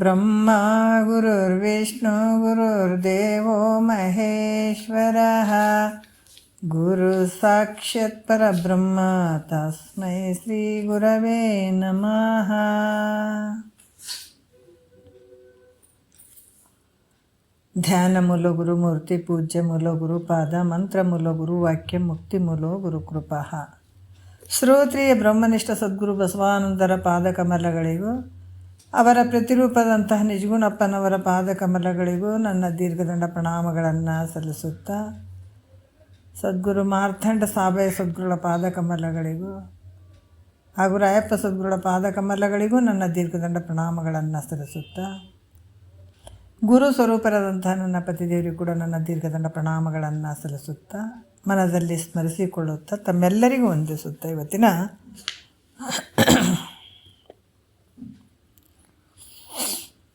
ಗುರುರ್ಬ್ರಹ್ಮ ಗುರುರ್ವಿಷ್ಣು ಗುರುರ್ದೇವೋ ಮಹೇಶ್ವರಃ ಗುರು ಸಾಕ್ಷಾತ್ ಪರಬ್ರಹ್ಮ ತಸ್ಮೈ ಶ್ರೀ ಗುರವೇ ನಮಃ. ಧ್ಯಾನ ಮೂಲ ಗುರು ಮೂರ್ತಿ ಪೂಜ್ಯ ಮೂಲ ಗುರು ಪಾದ ಮಂತ್ರ ಮೂಲ ಗುರು ವಾಕ್ಯ ಮುಕ್ತಿ ಮೂಲ ಗುರು ಕೃಪಾ. ಶ್ರೋತ್ರಿಯ ಬ್ರಹ್ಮನಿಷ್ಠ ಸದ್ಗುರು ಬಸವಾನಂದರ ಪಾದಕಮಲಗಳಿಗೂ ಅವರ ಪ್ರತಿರೂಪದಂತಹ ನಿಜಗುಣಪ್ಪನವರ ಪಾದಕಮಲಗಳಿಗೂ ನನ್ನ ದೀರ್ಘದಂಡ ಪ್ರಣಾಮಗಳನ್ನು ಸಲ್ಲಿಸುತ್ತಾ, ಸದ್ಗುರು ಮಾರ್ಥಂಡ ಸಾಬಯ ಸದ್ಗುರುಗಳ ಪಾದಕಮಲಗಳಿಗೂ ಹಾಗೂ ರಾಯಪ್ಪ ಸದ್ಗುರುಗಳ ಪಾದಕಮಲಗಳಿಗೂ ನನ್ನ ದೀರ್ಘದಂಡ ಪ್ರಣಾಮಗಳನ್ನು ಸಲ್ಲಿಸುತ್ತಾ, ಗುರು ಸ್ವರೂಪರಾದಂತಹ ನನ್ನ ಪತಿದೇವರಿಗೂ ಕೂಡ ನನ್ನ ದೀರ್ಘದಂಡ ಪ್ರಣಾಮಗಳನ್ನು ಸಲ್ಲಿಸುತ್ತಾ, ಮನದಲ್ಲಿ ಸ್ಮರಿಸಿಕೊಳ್ಳುತ್ತಾ ತಮ್ಮೆಲ್ಲರಿಗೂ ವಂದಿಸುತ್ತಾ ಇವತ್ತಿನ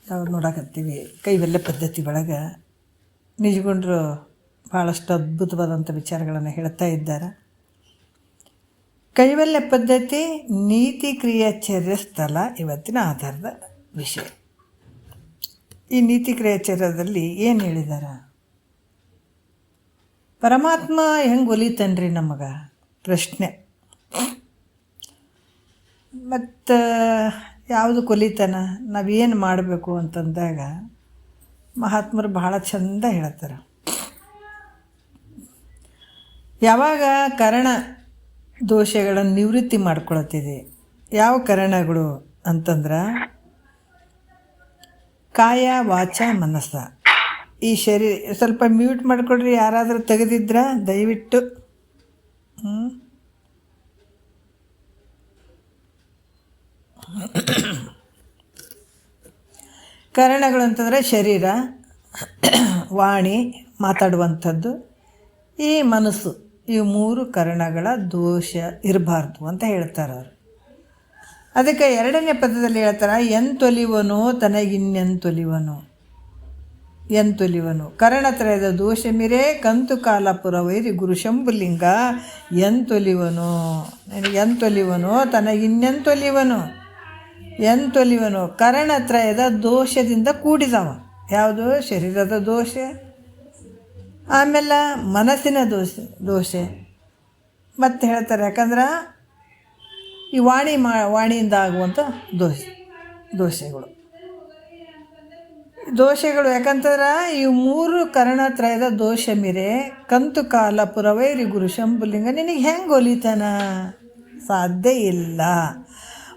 ಯಾವ್ದು ನೋಡಕತ್ತೀವಿ ಕೈವೆಲ್ಲ ಪದ್ಧತಿ ಒಳಗೆ ನಿಜಗುಂಡ್ರು ಭಾಳಷ್ಟು ಅದ್ಭುತವಾದಂಥ ವಿಚಾರಗಳನ್ನು ಹೇಳ್ತಾ ಇದ್ದಾರೆ. ಕೈವಲ್ಯ ಪದ್ಧತಿ ನೀತಿ ಕ್ರಿಯಾಚರ್ಯ ಸ್ಥಳ ಇವತ್ತಿನ ಆಧಾರದ ವಿಷಯ. ಈ ನೀತಿ ಕ್ರಿಯಾಚರ್ಯದಲ್ಲಿ ಏನು ಹೇಳಿದ್ದಾರೆ? ಪರಮಾತ್ಮ ಹೆಂಗೆ ಒಲಿತಾನ್ರಿ ನಮಗೆ ಪ್ರಶ್ನೆ. ಮತ್ತು ಯಾವುದು ಕೊಲಿತಾನ, ನಾವೇನು ಮಾಡಬೇಕು ಅಂತಂದಾಗ ಮಹಾತ್ಮರು ಭಾಳ ಚಂದ ಹೇಳ್ತಾರೆ. ಯಾವಾಗ ಕರಣ ದೋಷಗಳನ್ನು ನಿವೃತ್ತಿ ಮಾಡ್ಕೊಳತ್ತಿದೆ, ಯಾವ ಕರಣಗಳು ಅಂತಂದ್ರೆ ಕಾಯ ವಾಚ ಮನಸ್ಸ. ಈ ಶರೀರ ಸ್ವಲ್ಪ ಮ್ಯೂಟ್ ಮಾಡಿಕೊಡ್ರಿ, ಯಾರಾದರೂ ತೆಗೆದಿದ್ರ ದಯವಿಟ್ಟು. ಕರಣಗಳು ಅಂತಂದರೆ ಶರೀರ, ವಾಣಿ ಮಾತಾಡುವಂಥದ್ದು, ಈ ಮನಸ್ಸು, ಇವು ಮೂರು ಕರಣಗಳ ದೋಷ ಇರಬಾರ್ದು ಅಂತ ಹೇಳ್ತಾರೆ ಅವರು. ಅದಕ್ಕೆ ಎರಡನೇ ಪದದಲ್ಲಿ ಹೇಳ್ತಾರೆ, ಎಂತೊಲಿವನೋ ತನಗಿನ್ನೆಂತೊಲಿವನು. ಎಂತೊಲಿವನು ಕರಣತ್ರಯದ ದೋಷ ಮಿರೇ ಕಂತು ಕಾಲಪುರ ವೈರಿ ಗುರು ಶಂಭುಲಿಂಗ ಎಂತೊಲಿವನು. ಎಂತೊಲಿವನು ತನಗಿನ್ನೆಂತೊಲಿವನು. ಎಂತೊಲಿವನು ಕರಣತ್ರಯದ ದೋಷದಿಂದ ಕೂಡಿದವ. ಯಾವುದು? ಶರೀರದ ದೋಷ, ಆಮೇಲೆ ಮನಸ್ಸಿನ ದೋಷ ಮತ್ತು ಹೇಳ್ತಾರೆ. ಯಾಕಂದ್ರೆ ಈ ವಾಣಿಯಿಂದ ಆಗುವಂಥ ದೋಷಗಳು ಯಾಕಂತಂದ್ರೆ ಈ ಮೂರು ಕರ್ಣತ್ರಯದ ದೋಷ ಮಿರೆ ಕಂತು ಕಾಲ ಪುರವೈರಿ ಗುರು ಶಂಭುಲಿಂಗ ನಿನಗೆ ಹೆಂಗೆ ಒಲಿತಾನ? ಸಾಧ್ಯ ಇಲ್ಲ.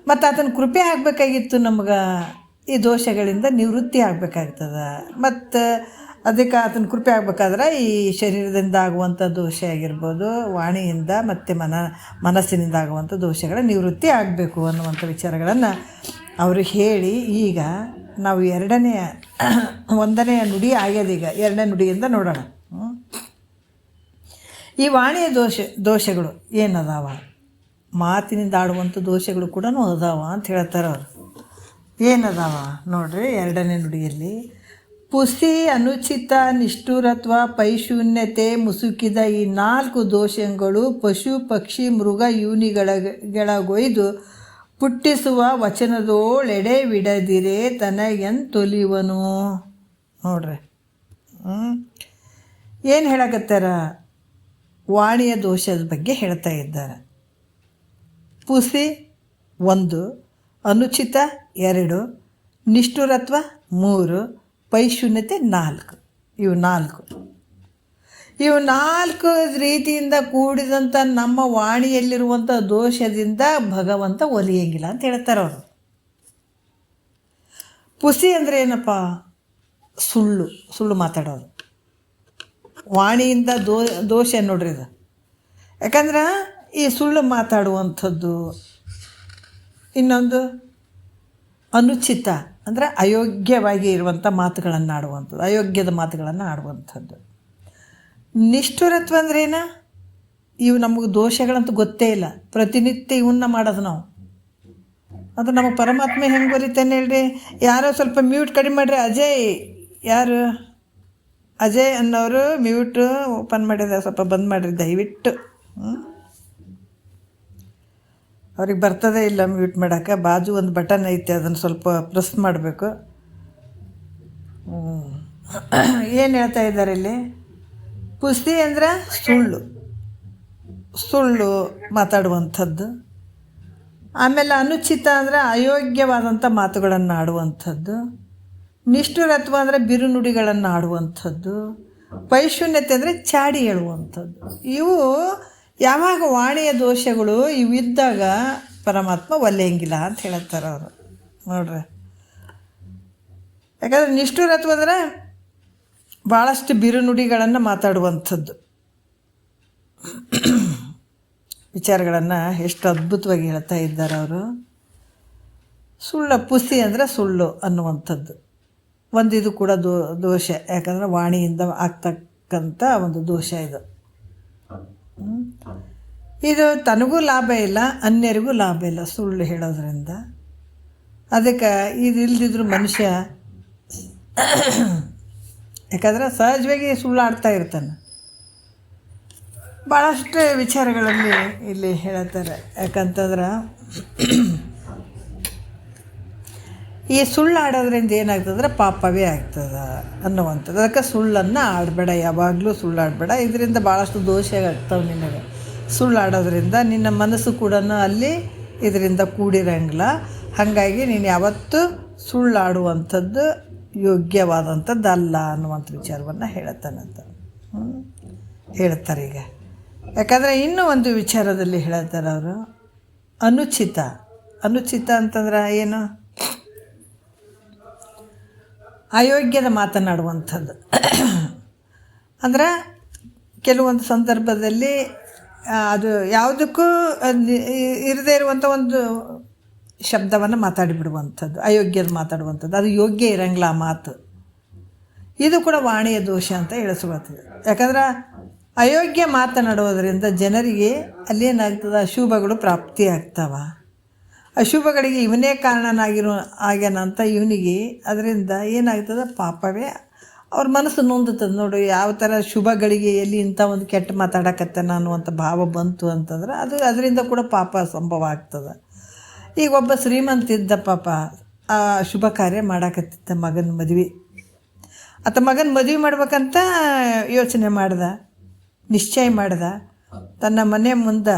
ಮತ್ತು ಆತನ ಕೃಪೆ ಆಗಬೇಕಾಗಿತ್ತು ನಮ್ಗೆ, ಈ ದೋಷಗಳಿಂದ ನಿವೃತ್ತಿ ಆಗಬೇಕಾಗ್ತದೆ. ಮತ್ತು ಅದಕ್ಕೆ ಆತನ ಕೃಪೆ ಆಗಬೇಕಾದ್ರೆ ಈ ಶರೀರದಿಂದ ಆಗುವಂಥ ದೋಷ ಆಗಿರ್ಬೋದು, ವಾಣಿಯಿಂದ ಮತ್ತು ಮನಸ್ಸಿನಿಂದ ಆಗುವಂಥ ದೋಷಗಳ ನಿವೃತ್ತಿ ಆಗಬೇಕು ಅನ್ನುವಂಥ ವಿಚಾರಗಳನ್ನು ಅವರು ಹೇಳಿ, ಈಗ ನಾವು ಒಂದನೆಯ ನುಡಿ ಆಗ್ಯದ. ಈಗ ಎರಡನೇ ನುಡಿಯಿಂದ ನೋಡೋಣ. ಈ ವಾಣಿಯ ದೋಷಗಳು ಏನದಾವ, ಮಾತಿನಿಂದ ಆಡುವಂಥ ದೋಷಗಳು ಕೂಡ ಅದಾವ ಅಂತ ಹೇಳ್ತಾರೆ ಅವರು. ಏನದಾವ ನೋಡ್ರಿ ಎರಡನೇ ನುಡಿಯಲ್ಲಿ. ಪುಸಿ, ಅನುಚಿತ, ನಿಷ್ಠುರತ್ವ, ಪೈಶೂನ್ಯತೆ, ಮುಸುಕಿದ ಈ 4 ದೋಷಗಳು ಪಶು ಪಕ್ಷಿ ಮೃಗ ಯೋನಿಗಳಗೊಯ್ದು ಪುಟ್ಟಿಸುವ ವಚನದೋಳೆಡೆ ವಿಡದಿರೆ ತನಗೆಂತೊಲಿವನು. ನೋಡ್ರಿ ಏನು ಹೇಳಕತ್ತಾರ? ವಾಣಿಯ ದೋಷದ ಬಗ್ಗೆ ಹೇಳ್ತಾ ಇದ್ದಾರೆ. ಪುಸಿ 1, ಅನುಚಿತ 2, ನಿಷ್ಠುರತ್ವ 3, ಪೈಶೂನ್ಯತೆ 4. ಇವು 4 ರೀತಿಯಿಂದ ಕೂಡಿದಂಥ ನಮ್ಮ ವಾಣಿಯಲ್ಲಿರುವಂಥ ದೋಷದಿಂದ ಭಗವಂತ ಒಲಿಯಂಗಿಲ್ಲ ಅಂತ ಹೇಳ್ತಾರೆ ಅವರು. ಪುಸಿ ಅಂದರೆ ಏನಪ್ಪ? ಸುಳ್ಳು ಮಾತಾಡೋದು. ವಾಣಿಯಿಂದ ದೋಷ ನೋಡ್ರಿ ಇದು. ಯಾಕಂದ್ರೆ ಈ ಸುಳ್ಳು ಮಾತಾಡುವಂಥದ್ದು. ಇನ್ನೊಂದು ಅನುಚಿತ ಅಂದರೆ ಅಯೋಗ್ಯವಾಗಿ ಇರುವಂಥ ಮಾತುಗಳನ್ನು ಆಡುವಂಥದ್ದು, ಅಯೋಗ್ಯದ ಮಾತುಗಳನ್ನು ಆಡುವಂಥದ್ದು. ನಿಷ್ಠುರತ್ವ ಅಂದ್ರೇನ? ಇವು ನಮಗೆ ದೋಷಗಳಂತೂ ಗೊತ್ತೇ ಇಲ್ಲ, ಪ್ರತಿನಿತ್ಯ ಇವನ್ನ ಮಾಡೋದು ನಾವು. ಅದು ನಮಗೆ ಪರಮಾತ್ಮ ಹೆಂಗೆ ಬರೀತಾನೆ ಹೇಳ್ರಿ. ಯಾರೋ ಸ್ವಲ್ಪ ಮ್ಯೂಟ್ ಕಡಿಮೆ ಮಾಡಿರಿ. ಯಾರು ಅಜಯ್ ಅನ್ನೋರು ಮ್ಯೂಟ್ ಓಪನ್ ಮಾಡಿದ್ದಾರೆ, ಸ್ವಲ್ಪ ಬಂದ್ ಮಾಡಿರಿ ದಯವಿಟ್ಟು. ಅವ್ರಿಗೆ ಬರ್ತದೇ ಇಲ್ಲ ಮ್ಯೂಟ್ ಮಾಡೋಕ್ಕೆ. ಬಾಜು ಒಂದು ಬಟನ್ ಐತೆ, ಅದನ್ನು ಸ್ವಲ್ಪ ಪ್ರೆಸ್ ಮಾಡಬೇಕು. ಏನು ಹೇಳ್ತಾ ಇದ್ದಾರೆ ಇಲ್ಲಿ? ಪುಸ್ತಿ ಅಂದರೆ ಸುಳ್ಳು ಮಾತಾಡುವಂಥದ್ದು. ಆಮೇಲೆ ಅನುಚಿತ ಅಂದರೆ ಅಯೋಗ್ಯವಾದಂಥ ಮಾತುಗಳನ್ನು ಆಡುವಂಥದ್ದು. ನಿಷ್ಠುರತ್ವ ಅಂದರೆ ಬಿರುನುಡಿಗಳನ್ನು ಆಡುವಂಥದ್ದು. ಪೈಶೂನ್ಯತೆ ಅಂದರೆ ಚಾಡಿ ಹೇಳುವಂಥದ್ದು. ಇವು ಯಾವಾಗ ವಾಣಿಯ ದೋಷಗಳು ಇವಿದ್ದಾಗ ಪರಮಾತ್ಮ ಒಲ್ಲೆಯಂಗಿಲ್ಲ ಅಂತ ಹೇಳ್ತಾರೆ ಅವರು. ನೋಡ್ರಿ, ಯಾಕಂದರೆ ನಿಷ್ಠುರತ್ವ ಅಂದರೆ ಭಾಳಷ್ಟು ಬಿರುನುಡಿಗಳನ್ನು ಮಾತಾಡುವಂಥದ್ದು, ವಿಚಾರಗಳನ್ನು ಎಷ್ಟು ಅದ್ಭುತವಾಗಿ ಹೇಳ್ತಾ ಇದ್ದಾರೆ ಅವರು. ಪುಸಿ ಅಂದರೆ ಸುಳ್ಳು ಅನ್ನುವಂಥದ್ದು ಇದು ಕೂಡ ದೋಷ. ಯಾಕಂದರೆ ವಾಣಿಯಿಂದ ಆಗ್ತಕ್ಕಂಥ ಒಂದು ದೋಷ ಇದು ತನಗೂ ಲಾಭ ಇಲ್ಲ, ಅನ್ಯರಿಗೂ ಲಾಭ ಇಲ್ಲ ಸುಳ್ಳು ಹೇಳೋದ್ರಿಂದ. ಅದಕ್ಕೆ ಇದು ಇಲ್ದಿದ್ರು ಮನುಷ್ಯ ಯಾಕಂದರೆ ಸಹಜವಾಗಿ ಸುಳ್ಳು ಆಡ್ತಾ ಇರ್ತಾನೆ. ಭಾಳಷ್ಟು ವಿಚಾರಗಳಲ್ಲಿ ಇಲ್ಲಿ ಹೇಳ್ತಾರೆ. ಯಾಕಂತಂದ್ರೆ ಈ ಸುಳ್ಳು ಆಡೋದ್ರಿಂದ ಏನಾಗ್ತದ್ರೆ ಪಾಪವೇ ಆಗ್ತದೆ ಅನ್ನುವಂಥದ್ದು. ಅದಕ್ಕೆ ಸುಳ್ಳನ್ನು ಆಡಬೇಡ, ಯಾವಾಗಲೂ ಸುಳ್ಳು ಆಡಬೇಡ. ಇದರಿಂದ ಭಾಳಷ್ಟು ದೋಷ ಆಗ್ತವೆ ನಿನಗೆ. ಸುಳ್ಳು ಆಡೋದ್ರಿಂದ ನಿನ್ನ ಮನಸ್ಸು ಕೂಡ ಅಲ್ಲಿ ಇದರಿಂದ ಕೂಡಿರಂಗಿಲ್ಲ. ಹಾಗಾಗಿ ನೀನು ಯಾವತ್ತೂ ಸುಳ್ಳಾಡುವಂಥದ್ದು ಯೋಗ್ಯವಾದಂಥದ್ದು ಅಲ್ಲ ಅನ್ನುವಂಥ ವಿಚಾರವನ್ನು ಹೇಳ್ತಾರೆ ಈಗ. ಯಾಕಂದರೆ ಇನ್ನೂ ಒಂದು ವಿಚಾರದಲ್ಲಿ ಹೇಳ್ತಾರೆ ಅವರು, ಅನುಚಿತ ಅಂತಂದ್ರೆ ಏನು? ಅಯೋಗ್ಯದ ಮಾತನಾಡುವಂಥದ್ದು. ಅಂದ್ರೆ ಕೆಲವೊಂದು ಸಂದರ್ಭದಲ್ಲಿ ಅದು ಯಾವುದಕ್ಕೂ ಇರದೇ ಇರುವಂಥ ಒಂದು ಶಬ್ದವನ್ನು ಮಾತಾಡಿಬಿಡುವಂಥದ್ದು, ಅಯೋಗ್ಯದ ಮಾತಾಡುವಂಥದ್ದು. ಅದು ಯೋಗ್ಯ ಇರಂಗಿಲ್ಲ ಆ ಮಾತು. ಇದು ಕೂಡ ವಾಣಿಯ ದೋಷ ಅಂತ ಹೇಳಿಸ್ಕೊಳ್ತದೆ. ಯಾಕಂದ್ರೆ ಅಯೋಗ್ಯ ಮಾತನಾಡೋದರಿಂದ ಜನರಿಗೆ ಅಲ್ಲೇನಾಗ್ತದೆ, ಅಶುಭಗಳು ಪ್ರಾಪ್ತಿ ಆಗ್ತಾವೆ. ಅಶುಭಗಳಿಗೆ ಇವನೇ ಆಗ್ಯಾನಂತ ಇವನಿಗೆ ಅದರಿಂದ ಏನಾಗ್ತದೆ, ಪಾಪವೇ ಅವ್ರ ಮನಸ್ಸು ನೊಂದುತ್ತದೆ. ನೋಡಿ, ಯಾವ ಥರ ಶುಭಗಳಿಗೆ ಎಲ್ಲಿ ಇಂಥ ಒಂದು ಕೆಟ್ಟ ಮಾತಾಡಕತ್ತಾನ ಅನ್ನುವಂಥ ಭಾವ ಬಂತು ಅಂತಂದ್ರೆ ಅದರಿಂದ ಕೂಡ ಪಾಪ ಸಂಭವ ಆಗ್ತದೆ. ಈಗ ಒಬ್ಬ ಶ್ರೀಮಂತ ಇದ್ದ, ಪಾಪ ಆ ಶುಭ ಕಾರ್ಯ ಮಾಡಾಕತ್ತಿದ್ದ, ಮಗನ ಮದುವೆ ಮಾಡ್ಬೇಕಂತ ಯೋಚನೆ ನಿಶ್ಚಯ ಮಾಡ್ದ. ತನ್ನ ಮನೆ ಮುಂದೆ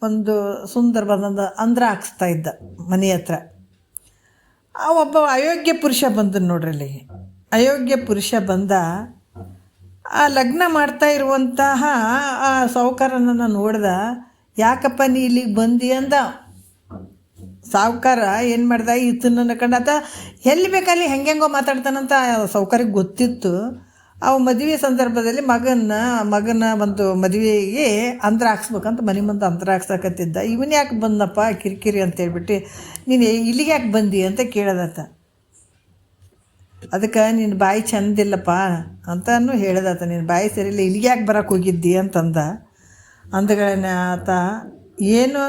ಒಂದು ಸುಂದರವಾದ ಅಂದ್ರ ಹಾಕ್ಸ್ತಾ ಇದ್ದ ಮನೆ ಹತ್ರ. ಆ ಒಬ್ಬ ಅಯೋಗ್ಯ ಪುರುಷ ಬಂದ. ನೋಡ್ರಲ್ಲಿ, ಅಯೋಗ್ಯ ಪುರುಷ ಬಂದ. ಆ ಲಗ್ನ ಮಾಡ್ತಾ ಇರುವಂತಹ ಆ ಸಾಹುಕಾರನನ್ನು ನೋಡ್ದ. ಯಾಕಪ್ಪ ನೀ ಇಲ್ಲಿಗೆ ಬಂದಿ ಅಂದ. ಸಾಹುಕಾರ ಏನು ಮಾಡ್ದ, ಈತನನ್ನು ಕಂಡಾತ ಎಲ್ಲಿ ಬೇಕಲ್ಲಿ ಹೆಂಗೆಂಗೋ ಮಾತಾಡ್ತಾನಂತ ಸಾಹುಕಾರಿಗೆ ಗೊತ್ತಿತ್ತು. ಅವು ಮದುವೆ ಸಂದರ್ಭದಲ್ಲಿ ಮಗನ ಒಂದು ಮದುವೆಗೆ ಅಂದ್ರ ಹಾಕ್ಸ್ಬೇಕಂತ ಮನೆ ಮುಂದೆ ಅಂತರ ಹಾಕ್ಸಕತ್ತಿದ್ದ. ಇವನು ಯಾಕೆ ಬಂದಪ್ಪ ಕಿರಿಕಿರಿ ಅಂತೇಳ್ಬಿಟ್ಟು, ನೀನು ಇಲ್ಲಿಗೆ ಯಾಕೆ ಬಂದಿ ಅಂತ ಕೇಳದತ್ತ. ಅದಕ್ಕೆ ನಿನ್ನ ಬಾಯಿ ಚೆಂದಿಲ್ಲಪ್ಪ ಅಂತನೂ ಹೇಳ್ದತ್ತ. ನಿನ್ನ ಬಾಯಿ ಸರಿಯಿಲ್ಲ, ಇಲ್ಲಿಗೆ ಯಾಕೆ ಬರೋಕ್ಕೆ ಹೋಗಿದ್ದಿ ಅಂತಂದ. ಅಂದಗಳನ್ನ ಆತ ಏನು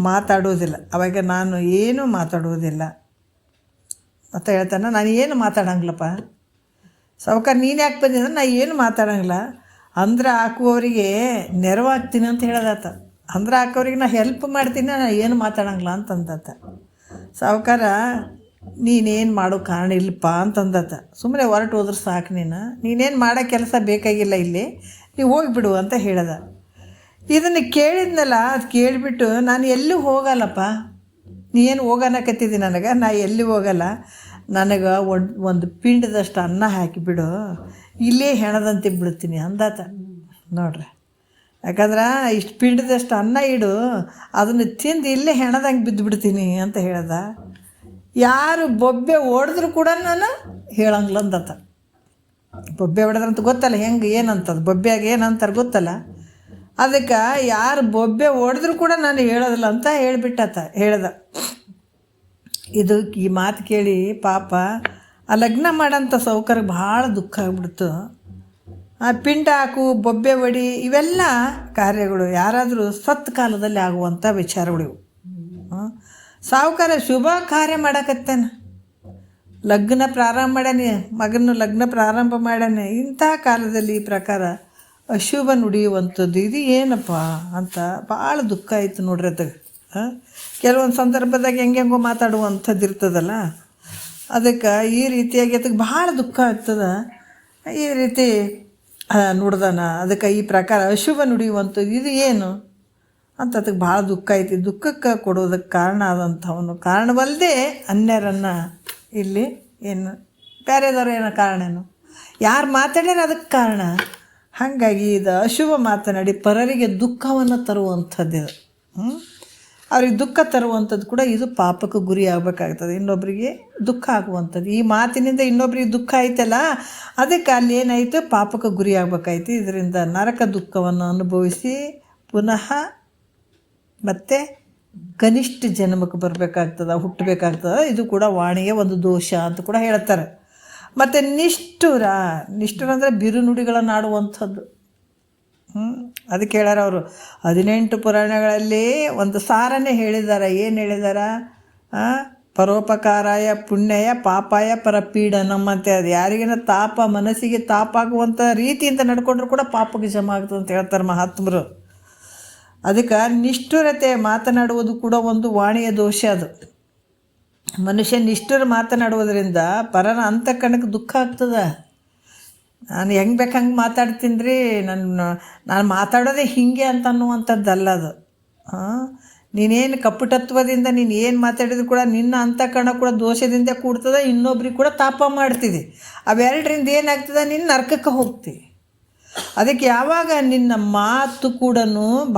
ಮಾತಾಡೋದಿಲ್ಲ. ಅವಾಗ ನಾನು ಏನೂ ಮಾತಾಡೋದಿಲ್ಲ ಅಂತ ಹೇಳ್ತಾನೆ. ನಾನು ಏನು ಮಾತಾಡಂಗಿಲ್ಲಪ್ಪ. ಸಾವುಕಾರ ನೀನು ಯಾಕೆ ಬಂದಿದ್ರೆ ನಾ ಏನು ಮಾತಾಡಂಗಿಲ್ಲ, ಅಂದ್ರ ಹಾಕುವವರಿಗೆ ನೆರವಾಗ್ತೀನಿ ಅಂತ ಹೇಳೋದಾತ. ಅಂದ್ರ ಹಾಕೋರಿಗೆ ನಾ ಹೆಲ್ಪ್ ಮಾಡ್ತೀನಿ, ನಾನು ಏನು ಮಾತಾಡಂಗಿಲ್ಲ ಅಂತಂದತ್ತ. ಸಾವುಕಾರ ನೀನೇನು ಮಾಡೋ ಕಾರಣ ಇಲ್ಲಪ್ಪ ಅಂತಂದತ್ತ. ಸುಮ್ಮನೆ ಹೊರಟು ಹೋದ್ರೆ ಸಾಕು, ನೀನೇನು ಮಾಡೋ ಕೆಲಸ ಬೇಕಾಗಿಲ್ಲ, ಇಲ್ಲಿ ನೀವು ಹೋಗಿಬಿಡು ಅಂತ ಹೇಳ್ದ. ಇದನ್ನು ಕೇಳಿದ್ನಲ್ಲ, ಅದು ಕೇಳಿಬಿಟ್ಟು ನಾನು ಎಲ್ಲೂ ಹೋಗಲ್ಲಪ್ಪ, ನೀನು ಹೋಗನಕತ್ತಿದ್ದಿ ನನಗೆ, ನಾ ಎಲ್ಲಿ ಹೋಗಲ್ಲ, ನನಗೆ ಒಂದು ಪಿಂಡದಷ್ಟು ಅನ್ನ ಹಾಕಿಬಿಡು, ಇಲ್ಲೇ ಹೆಣದಂತೆ ಬಿಡ್ತೀನಿ ಅಂದಾತ. ನೋಡ್ರಿ, ಯಾಕಂದ್ರೆ ಇಷ್ಟು ಪಿಂಡದಷ್ಟು ಅನ್ನ ಇಡು, ಅದನ್ನು ತಿಂದು ಇಲ್ಲೇ ಹೆಣದಂಗೆ ಬಿದ್ದುಬಿಡ್ತೀನಿ ಅಂತ ಹೇಳ್ದ. ಯಾರು ಬೊಬ್ಬೆ ಹೊಡೆದ್ರು ಕೂಡ ನಾನು ಹೇಳಂಗಿಲ್ಲ ಅಂದತ್ತ. ಬೊಬ್ಬೆ ಹೊಡೆದ್ರಂತ ಗೊತ್ತಲ್ಲ ಹೆಂಗೆ ಏನಂತದ, ಬೊಬ್ಬೆಯಾಗ ಏನಂತಾರೆ ಗೊತ್ತಲ್ಲ. ಅದಕ್ಕೆ ಯಾರು ಬೊಬ್ಬೆ ಹೊಡೆದ್ರು ಕೂಡ ನಾನು ಹೇಳೋದಿಲ್ಲ ಅಂತ ಹೇಳ್ದ. ಈ ಮಾತು ಕೇಳಿ ಪಾಪ ಆ ಲಗ್ನ ಮಾಡೋಂಥ ಸಾಹುಕಾರಕ್ಕೆ ಭಾಳ ದುಃಖ ಆಗ್ಬಿಡ್ತು. ಆ ಪಿಂಡ ಹಾಕು, ಬೊಬ್ಬೆ ಹೊಡಿ, ಇವೆಲ್ಲ ಕಾರ್ಯಗಳು ಯಾರಾದರೂ ಸತ್ ಕಾಲದಲ್ಲಿ ಆಗುವಂಥ ವಿಚಾರಗಳು ಇವು. ಸಾಹುಕಾರ ಶುಭ ಕಾರ್ಯ ಮಾಡಕತ್ತಾನೆ, ಲಗ್ನ ಪ್ರಾರಂಭ ಮಾಡ್ಯಾನೆ, ಮಗನ ಲಗ್ನ ಪ್ರಾರಂಭ ಮಾಡ್ಯಾನೆ. ಇಂಥ ಕಾಲದಲ್ಲಿ ಈ ಪ್ರಕಾರ ಅಶುಭ ನುಡಿಯುವಂಥದ್ದು ಇದು ಏನಪ್ಪ ಅಂತ ಭಾಳ ದುಃಖ ಆಯಿತು ನೋಡ್ರಿ. ಅದಾಗ ಕೆಲವೊಂದು ಸಂದರ್ಭದಾಗ ಹೆಂಗೆಂಗೋ ಮಾತಾಡುವಂಥದ್ದು ಇರ್ತದಲ್ಲ, ಅದಕ್ಕೆ ಈ ರೀತಿಯಾಗಿ ಅದಕ್ಕೆ ಭಾಳ ದುಃಖ ಆಗ್ತದೆ. ಈ ರೀತಿ ನುಡ್ದಾನ. ಅದಕ್ಕೆ ಈ ಪ್ರಕಾರ ಅಶುಭ ನುಡಿಯುವಂಥದ್ದು ಇದು ಏನು ಅಂತ ಅದಕ್ಕೆ ಭಾಳ ದುಃಖ ಐತಿ. ದುಃಖಕ್ಕೆ ಕೊಡೋದಕ್ಕೆ ಕಾರಣ ಆದಂಥವನು ಕಾರಣವಲ್ಲದೆ ಅನ್ಯರನ್ನು ಇಲ್ಲಿ ಏನು ಬೇರೆದವ್ರು ಏನೋ ಕಾರಣ ಏನು ಯಾರು ಮಾತಾಡ್ಯಾರ ಅದಕ್ಕೆ ಕಾರಣ. ಹಾಗಾಗಿ ಇದು ಅಶುಭ ಮಾತನಾಡಿ ಪರರಿಗೆ ದುಃಖವನ್ನು ತರುವಂಥದ್ದು. ಅವ್ರಿಗೆ ದುಃಖ ತರುವಂಥದ್ದು ಕೂಡ ಇದು ಪಾಪಕ್ಕೆ ಗುರಿ ಆಗಬೇಕಾಗ್ತದೆ. ಇನ್ನೊಬ್ಬರಿಗೆ ದುಃಖ ಆಗುವಂಥದ್ದು ಈ ಮಾತಿನಿಂದ ಇನ್ನೊಬ್ರಿಗೆ ದುಃಖ ಐತಲ್ಲ, ಅದಕ್ಕೆ ಅಲ್ಲಿ ಏನಾಯಿತು ಪಾಪಕ್ಕೆ ಗುರಿ ಆಗ್ಬೇಕಾಯ್ತು. ಇದರಿಂದ ನರಕ ದುಃಖವನ್ನು ಅನುಭವಿಸಿ ಪುನಃ ಮತ್ತೆ ಕನಿಷ್ಠ ಜನ್ಮಕ್ಕೆ ಬರಬೇಕಾಗ್ತದೆ, ಹುಟ್ಟಬೇಕಾಗ್ತದೆ. ಇದು ಕೂಡ ವಾಣಿಯ ಒಂದು ದೋಷ ಅಂತ ಕೂಡ ಹೇಳ್ತಾರೆ. ಮತ್ತು ನಿಷ್ಠುರ ಅಂದರೆ ಬಿರುನುಡಿಗಳನ್ನು ಆಡುವಂಥದ್ದು. ಅದಕ್ಕೆ ಹೇಳ್ಯಾರ ಅವರು 18 ಪುರಾಣಗಳಲ್ಲಿ ಒಂದು ಸಾರನೇ ಹೇಳಿದ್ದಾರೆ. ಏನು ಹೇಳಿದಾರ? ಪರೋಪಕಾರಾಯ ಪುಣ್ಯಯ ಪಾಪಾಯ ಪರಪೀಡನಂ ಅಂತ. ಅದು ಯಾರಿಗೇನ ತಾಪ ಮನಸ್ಸಿಗೆ ತಾಪ ಆಗುವಂಥ ರೀತಿಯಿಂದ ನಡ್ಕೊಂಡ್ರು ಕೂಡ ಪಾಪಕ್ಕೆ ಜಮ ಆಗ್ತದೆ ಅಂತ ಹೇಳ್ತಾರೆ ಮಹಾತ್ಮರು. ಅದಕ್ಕೆ ನಿಷ್ಠುರತೆ ಮಾತನಾಡುವುದು ಕೂಡ ಒಂದು ವಾಣಿಯ ದೋಷ. ಅದು ಮನುಷ್ಯ ನಿಷ್ಠುರ ಮಾತನಾಡುವುದರಿಂದ ಪರರ ಅಂತಃಕರಣಕ್ಕೆ ದುಃಖ ಆಗ್ತದೆ. ನಾನು ಹೆಂಗೆ ಬೇಕು ಹಂಗೆ ಮಾತಾಡ್ತೀನಿ ರೀ, ನಾನು ಮಾತಾಡೋದೇ ಹೀಗೆ ಅಂತ ಅನ್ನುವಂಥದ್ದಲ್ಲ ಅದು. ನೀನೇನು ಕಪಟತ್ವದಿಂದ ನೀನು ಏನು ಮಾತಾಡಿದ್ರು ಕೂಡ ನಿನ್ನ ಅಂತಃಕರಣ ಕೂಡ ದೋಷದಿಂದ ಕೂಡ್ತದೆ, ಇನ್ನೊಬ್ರಿಗೆ ಕೂಡ ತಾಪ ಮಾಡ್ತಿದೆ. ಅವೆರಡರಿಂದ ಏನಾಗ್ತದೆ, ನಿನ್ನ ನರಕಕ್ಕೆ ಹೋಗ್ತಿ. ಅದಕ್ಕೆ ಯಾವಾಗ ನಿನ್ನ ಮಾತು ಕೂಡ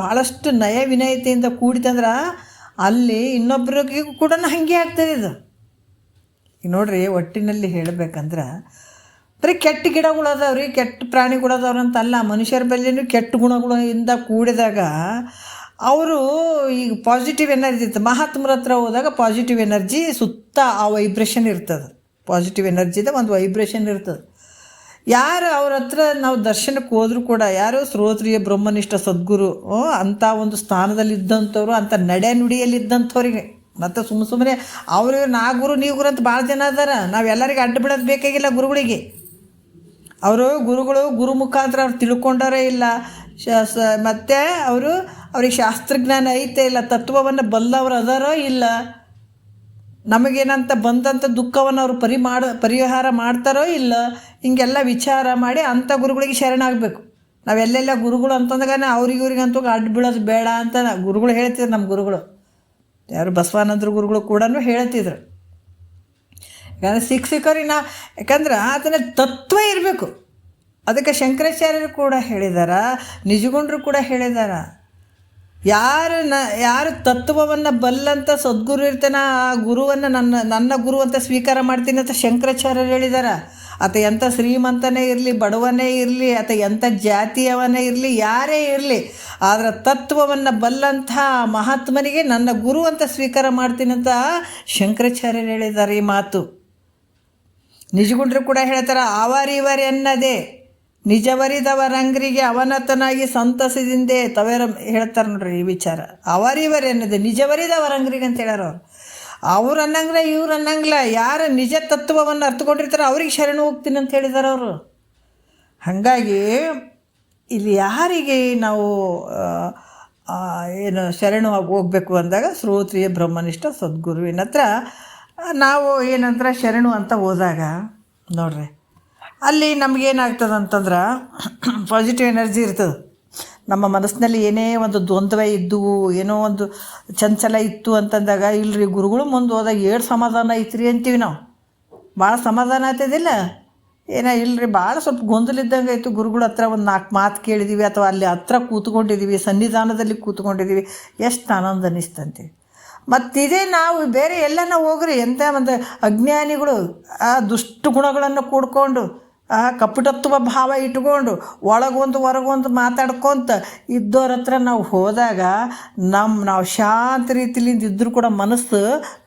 ಭಾಳಷ್ಟು ನಯ ವಿನಯತೆಯಿಂದ ಕೂಡಿತಂದ್ರೆ ಅಲ್ಲಿ ಇನ್ನೊಬ್ರಿಗೂ ಕೂಡ ಹಾಗೆ ಆಗ್ತದೆ. ಇದು ಈಗ ನೋಡ್ರಿ, ಒಟ್ಟಿನಲ್ಲಿ ಹೇಳಬೇಕಂದ್ರೆ ಬರೀ ಕೆಟ್ಟ ಗಿಡಗಳು ಅದಾವ್ರಿ, ಕೆಟ್ಟ ಪ್ರಾಣಿಗಳು ಅದಾವ್ರಿ ಅಂತಲ್ಲ. ಮನುಷ್ಯರ ಬಲ್ಲಿನೂ ಕೆಟ್ಟ ಗುಣಗಳಿಂದ ಕೂಡಿದಾಗ ಅವರು ಈಗ ಪಾಸಿಟಿವ್ ಎನರ್ಜಿ ಇರ್ತದೆ. ಮಹಾತ್ಮರ ಹತ್ರ ಹೋದಾಗ ಪಾಸಿಟಿವ್ ಎನರ್ಜಿ ಸುತ್ತ ಆ ವೈಬ್ರೇಷನ್ ಇರ್ತದೆ. ಪಾಸಿಟಿವ್ ಎನರ್ಜಿದ ಒಂದು ವೈಬ್ರೇಷನ್ ಇರ್ತದೆ. ಯಾರು ಅವ್ರ ಹತ್ರ ನಾವು ದರ್ಶನಕ್ಕೆ ಹೋದರೂ ಕೂಡ ಯಾರು ಶ್ರೋತ್ರಿಯ ಬ್ರಹ್ಮನಿಷ್ಠ ಸದ್ಗುರು ಅಂಥ ಒಂದು ಸ್ಥಾನದಲ್ಲಿ ಇದ್ದಂಥವ್ರು, ಅಂಥ ನಡೆ ನುಡಿಯಲ್ಲಿದ್ದಂಥವ್ರಿಗೆ ಮತ್ತು ಸುಮ್ಮನೆ ಅವರು ನಾ ಗುರು ನೀವು ಗುರು ಅಂತ ಭಾಳ ಜನ ಅದಾರ. ನಾವೆಲ್ಲರಿಗೆ ಅಡ್ಡ ಬಿಡೋದು ಬೇಕಾಗಿಲ್ಲ ಗುರುಗಳಿಗೆ. ಅವರು ಗುರುಗಳು ಗುರು ಮುಖಾಂತರ ಅವ್ರು ತಿಳ್ಕೊಂಡಾರೇ ಇಲ್ಲ. ಮತ್ತು ಅವ್ರಿಗೆ ಶಾಸ್ತ್ರಜ್ಞಾನ ಐತೆ ಇಲ್ಲ, ತತ್ವವನ್ನು ಬಲ್ಲವರು ಅದಾರೋ ಇಲ್ಲ, ನಮಗೇನಂತ ಬಂದಂಥ ದುಃಖವನ್ನು ಅವರು ಪರಿಹಾರ ಮಾಡ್ತಾರೋ ಇಲ್ಲ, ಹಿಂಗೆಲ್ಲ ವಿಚಾರ ಮಾಡಿ ಅಂಥ ಗುರುಗಳಿಗೆ ಶರಣಾಗಬೇಕು. ನಾವೆಲ್ಲೆಲ್ಲ ಗುರುಗಳು ಅಂತಂದಾಗ ಇವ್ರಿಗಂತೂ ಅಡ್ಡ ಬೀಳೋದು ಬೇಡ ಅಂತ ಗುರುಗಳು ಹೇಳ್ತಿದ್ರು. ನಮ್ಮ ಗುರುಗಳು ಯಾರು ಬಸವಾನಂದ್ರ ಗುರುಗಳು ಕೂಡ ಹೇಳ್ತಿದ್ರು. ಯಾಕಂದರೆ ಶಿಕ್ಷಕರಿಗೆ ಯಾಕಂದ್ರೆ ಅದನ್ನು ತತ್ವ ಇರಬೇಕು. ಅದಕ್ಕೆ ಶಂಕರಾಚಾರ್ಯರು ಕೂಡ ಹೇಳಿದಾರ, ನಿಜಗುಂಡರು ಕೂಡ ಹೇಳಿದಾರ. ಯಾರು ತತ್ವವನ್ನು ಬಲ್ಲಂತ ಸದ್ಗುರು ಇರ್ತಾನೆ ಆ ಗುರುವನ್ನು ನನ್ನ ಗುರು ಅಂತ ಸ್ವೀಕಾರ ಮಾಡ್ತೀನಿ ಅಂತ ಶಂಕರಾಚಾರ್ಯರು ಹೇಳಿದಾರ. ಆತ ಎಂಥ ಶ್ರೀಮಂತನೇ ಇರಲಿ, ಬಡವನೇ ಇರಲಿ, ಆತ ಎಂಥ ಜಾತಿಯವನೇ ಇರಲಿ, ಯಾರೇ ಇರಲಿ, ಆದರೆ ತತ್ವವನ್ನು ಬಲ್ಲಂಥ ಮಹಾತ್ಮನಿಗೆ ನನ್ನ ಗುರು ಅಂತ ಸ್ವೀಕಾರ ಮಾಡ್ತೀನಿ ಅಂತ ಶಂಕರಾಚಾರ್ಯರು ಹೇಳಿದ್ದಾರೆ ಈ ಮಾತು. ನಿಜಗುಂಡರು ಕೂಡ ಹೇಳ್ತಾರೆ, ಆವಾರಿವರಿ ಅನ್ನದೇ ನಿಜವರಿದವರಂಗ್ರಿಗೆ ಅವನತನಾಗಿ ಸಂತಸದಿಂದೆ ತವೇರ ಹೇಳ್ತಾರೆ ನೋಡ್ರಿ ಈ ವಿಚಾರ. ಅವರಿವರಿ ಅನ್ನೋದು ನಿಜವರಿದವರಂಗ್ರಿಗೆ ಅಂತ ಹೇಳ್ಯಾರ ಅವ್ರು ಅನ್ನಂಗಿಲ್ಲ, ಇವ್ರು ಅನ್ನಂಗಿಲ್ಲ. ಯಾರು ನಿಜ ತತ್ವವನ್ನು ಅರ್ಥಕೊಂಡಿರ್ತಾರೆ ಅವ್ರಿಗೆ ಶರಣು ಹೋಗ್ತೀನಿ ಅಂತ ಹೇಳಿದ್ದಾರೆ ಅವರು. ಹಾಗಾಗಿ ಇಲ್ಲಿ ಯಾರಿಗೆ ನಾವು ಏನು ಶರಣು ಹೋಗಬೇಕು ಅಂದಾಗ ಶ್ರೋತ್ರಿಯ ಬ್ರಹ್ಮನಿಷ್ಠ ಸದ್ಗುರುವಿನ ಹತ್ರ ನಾವು ಏನಂದ್ರೆ ಶರಣು ಅಂತ ಹೋದಾಗ ನೋಡ್ರಿ, ಅಲ್ಲಿ ನಮಗೇನಾಗ್ತದೆ ಅಂತಂದ್ರೆ ಪಾಸಿಟಿವ್ ಎನರ್ಜಿ ಇರ್ತದೆ. ನಮ್ಮ ಮನಸ್ಸಿನಲ್ಲಿ ಏನೇ ಒಂದು ದ್ವಂದ್ವ ಇದ್ದು, ಏನೋ ಒಂದು ಚಂಚಲ ಇತ್ತು ಅಂತಂದಾಗ, ಇಲ್ಲರಿ ಗುರುಗಳು ಮುಂದೆ ಹೋದಾಗ ಏಳು ಸಮಾಧಾನ ಐತ್ರಿ ಅಂತೀವಿ ನಾವು. ಭಾಳ ಸಮಾಧಾನ ಆಗ್ತದಿಲ್ಲ ಏನೋ ಇಲ್ಲರಿ, ಭಾಳ ಸ್ವಲ್ಪ ಗೊಂದಲಿದ್ದಂಗೆ ಆಯಿತು. ಗುರುಗಳ ಹತ್ರ ಒಂದು 4 ಮಾತು ಕೇಳಿದ್ದೀವಿ, ಅಥವಾ ಅಲ್ಲಿ ಹತ್ರ ಕೂತ್ಕೊಂಡಿದ್ದೀವಿ, ಸನ್ನಿಧಾನದಲ್ಲಿ ಕೂತ್ಕೊಂಡಿದ್ದೀವಿ, ಎಷ್ಟು ಆನಂದ ಅನ್ನಿಸ್ತಂತೀವಿ. ಮತ್ತಿದೇ ನಾವು ಬೇರೆ ಎಲ್ಲ ನಾವು ಹೋಗ್ರಿ, ಎಂಥ ಒಂದು ಅಜ್ಞಾನಿಗಳು ಆ ದುಷ್ಟ ಗುಣಗಳನ್ನು ಕೂಡ್ಕೊಂಡು ಆ ಕಪಟತ್ವ ಭಾವ ಇಟ್ಕೊಂಡು ಒಳಗೊಂದು ಹೊರಗೊಂದು ಮಾತಾಡ್ಕೊತ ಇದ್ದವ್ರ ಹತ್ರ ನಾವು ಹೋದಾಗ ನಾವು ಶಾಂತ ರೀತಿಲಿಂದ ಇದ್ದರೂ ಕೂಡ ಮನಸ್ಸು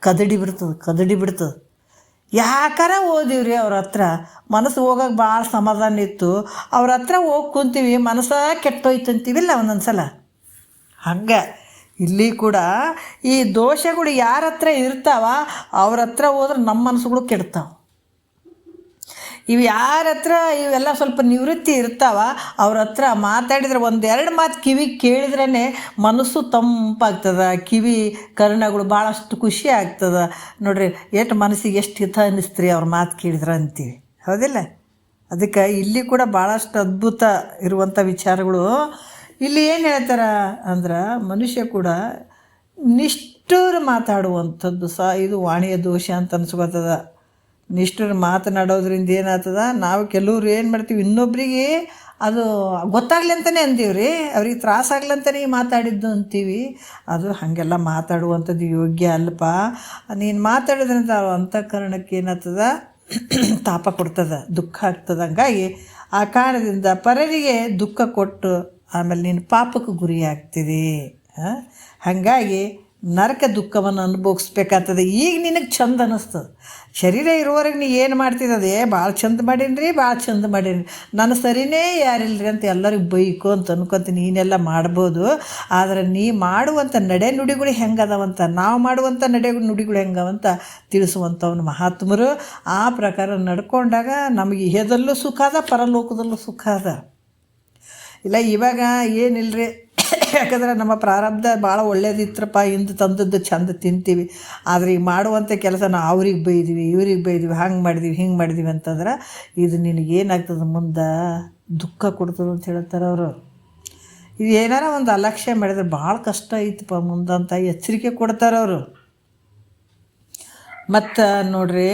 ಕದಡಿ ಬಿಡ್ತದೆ. ಯಾಕಾರ ಓದಿವ್ರಿ ಅವ್ರ ಹತ್ರ, ಮನಸ್ಸು ಹೋಗೋಕೆ ಭಾಳ ಸಮಾಧಾನ ಇತ್ತು, ಅವ್ರ ಹತ್ರ ಹೋಗಿ ಕುಂತೀವಿ, ಮನಸ್ಸು ಕೆಟ್ಟೋಯ್ತಂತೀವಿಲ್ಲ ಒಂದೊಂದು ಸಲ. ಹಂಗೆ ಇಲ್ಲಿ ಕೂಡ ಈ ದೋಷಗಳು ಯಾರ ಹತ್ರ ಇರ್ತಾವ ಅವ್ರ ಹತ್ರ ಹೋದ್ರೆ ನಮ್ಮ ಮನಸ್ಸುಗಳು ಕೆಡ್ತಾವೆ. ಇವು ಯಾರ ಹತ್ರ ಇವೆಲ್ಲ ಸ್ವಲ್ಪ ನಿವೃತ್ತಿ ಇರ್ತಾವ ಅವ್ರ ಹತ್ರ ಮಾತಾಡಿದ್ರೆ ಒಂದೆರಡು ಮಾತು ಕಿವಿಗೆ ಕೇಳಿದ್ರೇ ಮನಸ್ಸು ತಂಪಾಗ್ತದೆ, ಕಿವಿ ಕರ್ಣಗಳು ಭಾಳಷ್ಟು ಖುಷಿ ಆಗ್ತದೆ. ನೋಡ್ರಿ ಎಷ್ಟು ಮನಸ್ಸಿಗೆ ಎಷ್ಟು ಹಿತ ಅನ್ನಿಸ್ತ್ರಿ ಅವ್ರ ಮಾತು ಕೇಳಿದ್ರೆ ಅಂತೀವಿ, ಹೌದಿಲ್ಲ? ಅದಕ್ಕೆ ಇಲ್ಲಿ ಕೂಡ ಭಾಳಷ್ಟು ಅದ್ಭುತ ಇರುವಂಥ ವಿಚಾರಗಳು ಇಲ್ಲಿ ಏನು ಹೇಳ್ತಾರೆ ಅಂದ್ರೆ, ಮನುಷ್ಯ ಕೂಡ ನಿಷ್ಠುರ ಮಾತಾಡುವಂಥದ್ದು ಸಹ ಇದು ವಾಣಿಯ ದೋಷ ಅಂತ ಅನ್ಸ್ಕೊತದ. ನಿಷ್ಠುರ ಮಾತನಾಡೋದ್ರಿಂದ ಏನಾಗ್ತದ, ನಾವು ಕೆಲವ್ರು ಏನು ಮಾಡ್ತೀವಿ, ಇನ್ನೊಬ್ರಿಗೆ ಅದು ಗೊತ್ತಾಗ್ಲಿ ಅಂತಲೇ ಅಂತೀವಿ ರೀ, ಅವ್ರಿಗೆ ತ್ರಾಸಾಗ್ಲಿ ಅಂತಲೇ ಮಾತಾಡಿದ್ದು ಅಂತೀವಿ. ಅದು ಹಾಗೆಲ್ಲ ಮಾತಾಡುವಂಥದ್ದು ಯೋಗ್ಯ ಅಲ್ಲಪ್ಪ. ನೀನು ಮಾತಾಡೋದ್ರಿಂದ ಅಂತಃಕರಣಕ್ಕೆ ಏನಾಗ್ತದ, ತಾಪ ಕೊಡ್ತದೆ, ದುಃಖ ಆಗ್ತದೆ. ಹಂಗಾಗಿ ಆ ಕಾರಣದಿಂದ ಪರರಿಗೆ ದುಃಖ ಕೊಟ್ಟು ಆಮೇಲೆ ನೀನು ಪಾಪಕ್ಕೆ ಗುರಿ ಆಗ್ತೀರಿ. ಹಾಗಾಗಿ ನರಕ ದುಃಖವನ್ನು ಅನುಭವಿಸ್ಬೇಕಾಗ್ತದೆ. ಈಗ ನಿನಗೆ ಚಂದ ಅನ್ನಿಸ್ತದೆ, ಶರೀರ ಇರುವವರೆಗೆ ನೀ ಏನು ಮಾಡ್ತಿದ್ದದೆ, ಭಾಳ ಚಂದ ಮಾಡೀನಿ, ಭಾಳ ಚಂದ ಮಾಡೀನಿ, ನನ್ನ ಸರಿನೇ ಯಾರಿಲ್ಲರಿ ಅಂತ ಎಲ್ಲರಿಗೂ ಬೈಕು ಅಂತ ಅನ್ಕೊತೀನಿ. ನೀನೆಲ್ಲ ಮಾಡ್ಬೋದು, ಆದರೆ ನೀ ಮಾಡುವಂಥ ನಡೆ ನುಡಿಗಳು ಹೆಂಗದವಂತ, ನಾವು ಮಾಡುವಂಥ ನಡೆ ನುಡಿಗಳು ಹೆಂಗವಂತ ತಿಳಿಸುವಂಥವ್ನು ಮಹಾತ್ಮರು. ಆ ಪ್ರಕಾರ ನಡ್ಕೊಂಡಾಗ ನಮಗೆ ಇಹದಲ್ಲೂ ಸುಖ ಅದ, ಪರಲೋಕದಲ್ಲೂ ಸುಖ ಅದ. ಇಲ್ಲ ಇವಾಗ ಏನಿಲ್ಲರಿ, ಯಾಕಂದ್ರೆ ನಮ್ಮ ಪ್ರಾರಬ್ಧ ಭಾಳ ಒಳ್ಳೇದಿತ್ರಪ್ಪ, ಹಿಂದೆ ತಂದದ್ದು ಚಂದ ತಿಂತೀವಿ. ಆದರೆ ಈಗ ಮಾಡುವಂಥ ಕೆಲಸ ನಾವು ಅವ್ರಿಗೆ ಬೈದೀವಿ, ಇವ್ರಿಗೆ ಬೈದೀವಿ, ಹಂಗೆ ಮಾಡಿದೀವಿ, ಹಿಂಗೆ ಮಾಡಿದೀವಿ ಅಂತಂದ್ರೆ ಇದು ನಿನಗೇನಾಗ್ತದೆ, ಮುಂದೆ ದುಃಖ ಕೊಡ್ತದೆ ಅಂತ ಹೇಳ್ತಾರೆ ಅವರು. ಇದು ಏನಾರ ಒಂದು ಅಲಕ್ಷ್ಯ ಮಾಡಿದ್ರೆ ಭಾಳ ಕಷ್ಟ ಐತಪ್ಪ ಮುಂದಂತ ಎಚ್ಚರಿಕೆ ಕೊಡ್ತಾರೆ ಅವರು. ಮತ್ತು ನೋಡ್ರಿ,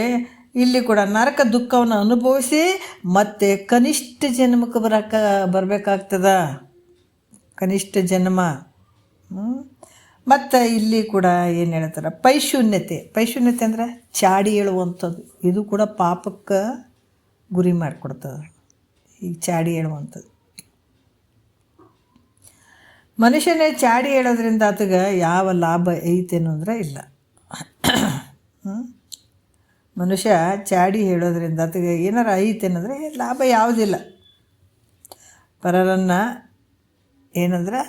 ಇಲ್ಲಿ ಕೂಡ ನರಕ ದುಃಖವನ್ನು ಅನುಭವಿಸಿ ಮತ್ತೆ ಕನಿಷ್ಠ ಜನ್ಮಕ್ಕೆ ಬರಬೇಕಾಗ್ತದ, ಕನಿಷ್ಠ ಜನ್ಮ. ಮತ್ತು ಇಲ್ಲಿ ಕೂಡ ಏನು ಹೇಳ್ತಾರೆ, ಪೈಶೂನ್ಯತೆ. ಪೈಶೂನ್ಯತೆ ಅಂದರೆ ಚಾಡಿ ಹೇಳುವಂಥದ್ದು. ಇದು ಕೂಡ ಪಾಪಕ್ಕೆ ಗುರಿ ಮಾಡಿಕೊಡ್ತದೆ. ಈ ಚಾಡಿ ಹೇಳುವಂಥದ್ದು, ಮನುಷ್ಯನೇ ಚಾಡಿ ಹೇಳೋದ್ರಿಂದ ಆತಗೆ ಯಾವ ಲಾಭ ಐತೇನು ಅಂದರೆ ಇಲ್ಲ. ಮನುಷ್ಯ ಚಾಡಿ ಹೇಳೋದ್ರಿಂದ ಆತಗೆ ಏನಾರು ಐತೇನಂದರೆ ಲಾಭ ಯಾವುದಿಲ್ಲ. ಪರರನ್ನು ಏನಂದ್ರೆ,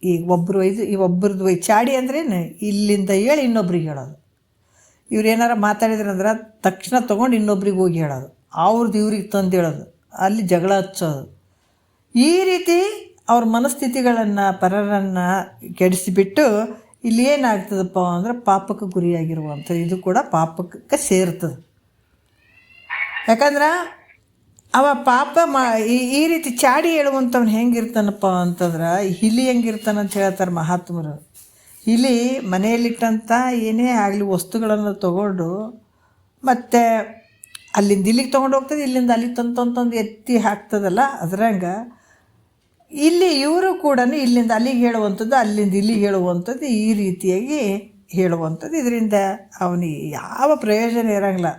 ಈಗ ಒಬ್ಬರು ಒಬ್ಬರದ್ದು ಚಾಡಿ ಅಂದ್ರೇನು, ಇಲ್ಲಿಂದ ಹೇಳಿ ಇನ್ನೊಬ್ರಿಗೆ ಹೇಳೋದು. ಇವ್ರು ಏನಾರು ಮಾತಾಡಿದ್ರಂದ್ರೆ ತಕ್ಷಣ ತೊಗೊಂಡು ಇನ್ನೊಬ್ರಿಗೆ ಹೋಗಿ ಹೇಳೋದು, ಅವ್ರದ್ದು ಇವ್ರಿಗೆ ತಂದು ಹೇಳೋದು, ಅಲ್ಲಿ ಜಗಳ ಹಚ್ಚೋದು. ಈ ರೀತಿ ಅವ್ರ ಮನಸ್ಥಿತಿಗಳನ್ನು, ಪರರನ್ನು ಕೆಡಿಸಿಬಿಟ್ಟು ಇಲ್ಲಿ ಏನಾಗ್ತದಪ್ಪ ಅಂದ್ರೆ ಪಾಪಕ್ಕೆ ಗುರಿಯಾಗಿರುವಂಥದ್ದು. ಇದು ಕೂಡ ಪಾಪಕ್ಕೆ ಸೇರ್ತದೆ. ಯಾಕಂದ್ರೆ ಅವ ಪಾಪ ಈ ರೀತಿ ಚಾಡಿ ಹೇಳುವಂಥವ್ನು ಹೆಂಗಿರ್ತಾನಪ್ಪ ಅಂತಂದ್ರೆ, ಇಲಿ ಹೆಂಗಿರ್ತಾನಂತ ಹೇಳ್ತಾರೆ ಮಹಾತ್ಮರು. ಇಲಿ ಮನೆಯಲ್ಲಿಟ್ಟಂಥ ಏನೇ ಆಗಲಿ ವಸ್ತುಗಳನ್ನು ತೊಗೊಂಡು ಮತ್ತು ಅಲ್ಲಿಂದ ಇಲ್ಲಿಗೆ ತೊಗೊಂಡು ಹೋಗ್ತದೆ, ಇಲ್ಲಿಂದ ಅಲ್ಲಿಗೆ ತಂದು ಎತ್ತಿ ಹಾಕ್ತದಲ್ಲ, ಅದ್ರಂಗೆ ಇಲ್ಲಿ ಇವರು ಕೂಡ ಇಲ್ಲಿಂದ ಅಲ್ಲಿಗೆ ಹೇಳುವಂಥದ್ದು, ಅಲ್ಲಿಂದ ಇಲ್ಲಿಗೆ ಹೇಳುವಂಥದ್ದು, ಈ ರೀತಿಯಾಗಿ ಹೇಳುವಂಥದ್ದು. ಇದರಿಂದ ಅವನಿಗೆ ಯಾವ ಪ್ರಯೋಜನ ಇರೋಂಗಿಲ್ಲ.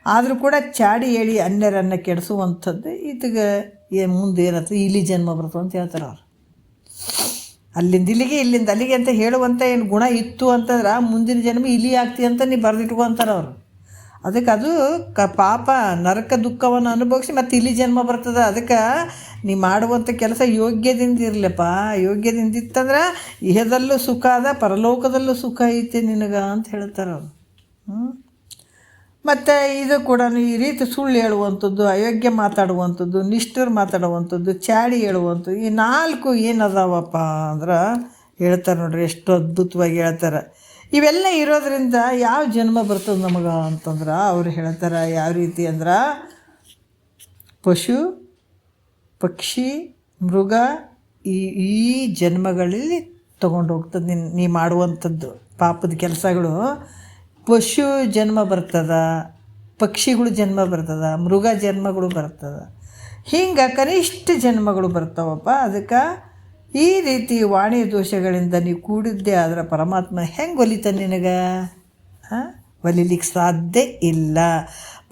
ಆದರೂ ಕೂಡ ಚಾಡಿ ಹೇಳಿ ಅನ್ಯರನ್ನು ಕೆಡಿಸುವಂಥದ್ದು. ಇದಕ್ಕೆ ಮುಂದೆ ಏನಾಗ್ತದೆ, ಇಲಿ ಜನ್ಮ ಬರ್ತದೆ ಅಂತ ಹೇಳ್ತಾರೆ ಅವ್ರು. ಅಲ್ಲಿಂದ ಇಲ್ಲಿಗೆ, ಇಲ್ಲಿಂದ ಅಲ್ಲಿಗೆ ಅಂತ ಹೇಳುವಂಥ ಏನು ಗುಣ ಇತ್ತು ಅಂತಂದ್ರೆ ಮುಂದಿನ ಜನ್ಮ ಇಲಿ ಆಗ್ತಿ ಅಂತ ನೀವು ಬರೆದಿಟ್ಕೊಂತಾರೆ ಅವರು. ಅದಕ್ಕೆ ಅದು ಪಾಪ ನರಕ ದುಃಖವನ್ನು ಅನುಭವಿಸಿ ಮತ್ತು ಇಲ್ಲಿ ಜನ್ಮ ಬರ್ತದೆ. ಅದಕ್ಕೆ ನೀ ಮಾಡುವಂಥ ಕೆಲಸ ಯೋಗ್ಯದಿಂದ ಇರಲಪ್ಪ. ಯೋಗ್ಯದಿಂದ ಇತ್ತಂದ್ರೆ ಇಹದಲ್ಲೂ ಸುಖ ಅದ, ಪರಲೋಕದಲ್ಲೂ ಸುಖ ಐತೆ ನಿನಗೆ ಅಂತ ಹೇಳ್ತಾರೆ ಅವರು. ಮತ್ತು ಇದು ಕೂಡ ಈ ರೀತಿ ಸುಳ್ಳು ಹೇಳುವಂಥದ್ದು, ಅಯೋಗ್ಯ ಮಾತಾಡುವಂಥದ್ದು, ನಿಷ್ಠುರ ಮಾತಾಡುವಂಥದ್ದು, ಚಾಡಿ ಹೇಳುವಂಥದ್ದು, ಈ 4 ಏನದಾವಪ್ಪ ಅಂದ್ರೆ ಹೇಳ್ತಾರೆ ನೋಡ್ರಿ, ಎಷ್ಟು ಅದ್ಭುತವಾಗಿ ಹೇಳ್ತಾರೆ. ಇವೆಲ್ಲ ಇರೋದ್ರಿಂದ ಯಾವ ಜನ್ಮ ಬರ್ತದೆ ನಮಗೆ ಅಂತಂದ್ರೆ ಅವ್ರು ಹೇಳ್ತಾರೆ ಯಾವ ರೀತಿ ಅಂದ್ರೆ, ಪಶು, ಪಕ್ಷಿ, ಮೃಗ ಈ ಜನ್ಮಗಳಲ್ಲಿ ತೊಗೊಂಡು ಹೋಗ್ತದೆ ನೀ ಮಾಡುವಂಥದ್ದು ಪಾಪದ ಕೆಲಸಗಳು. ಪಶು ಜನ್ಮ ಬರ್ತದೆ, ಪಕ್ಷಿಗಳು ಜನ್ಮ ಬರ್ತದೆ, ಮೃಗ ಜನ್ಮಗಳು ಬರ್ತದೆ, ಹಿಂಗೆ ಕನಿಷ್ಠ ಜನ್ಮಗಳು ಬರ್ತಾವಪ್ಪ. ಅದಕ್ಕೆ ಈ ರೀತಿ ವಾಣಿ ದೋಷಗಳಿಂದ ನೀವು ಕೂಡಿದ್ದೇ ಆದ್ರೆ ಪರಮಾತ್ಮ ಹೆಂಗೆ ಒಲಿತಾನೆ ನಿನಗೆ? ಒಲಿಲಿಕ್ಕೆ ಸಾಧ್ಯ ಇಲ್ಲ.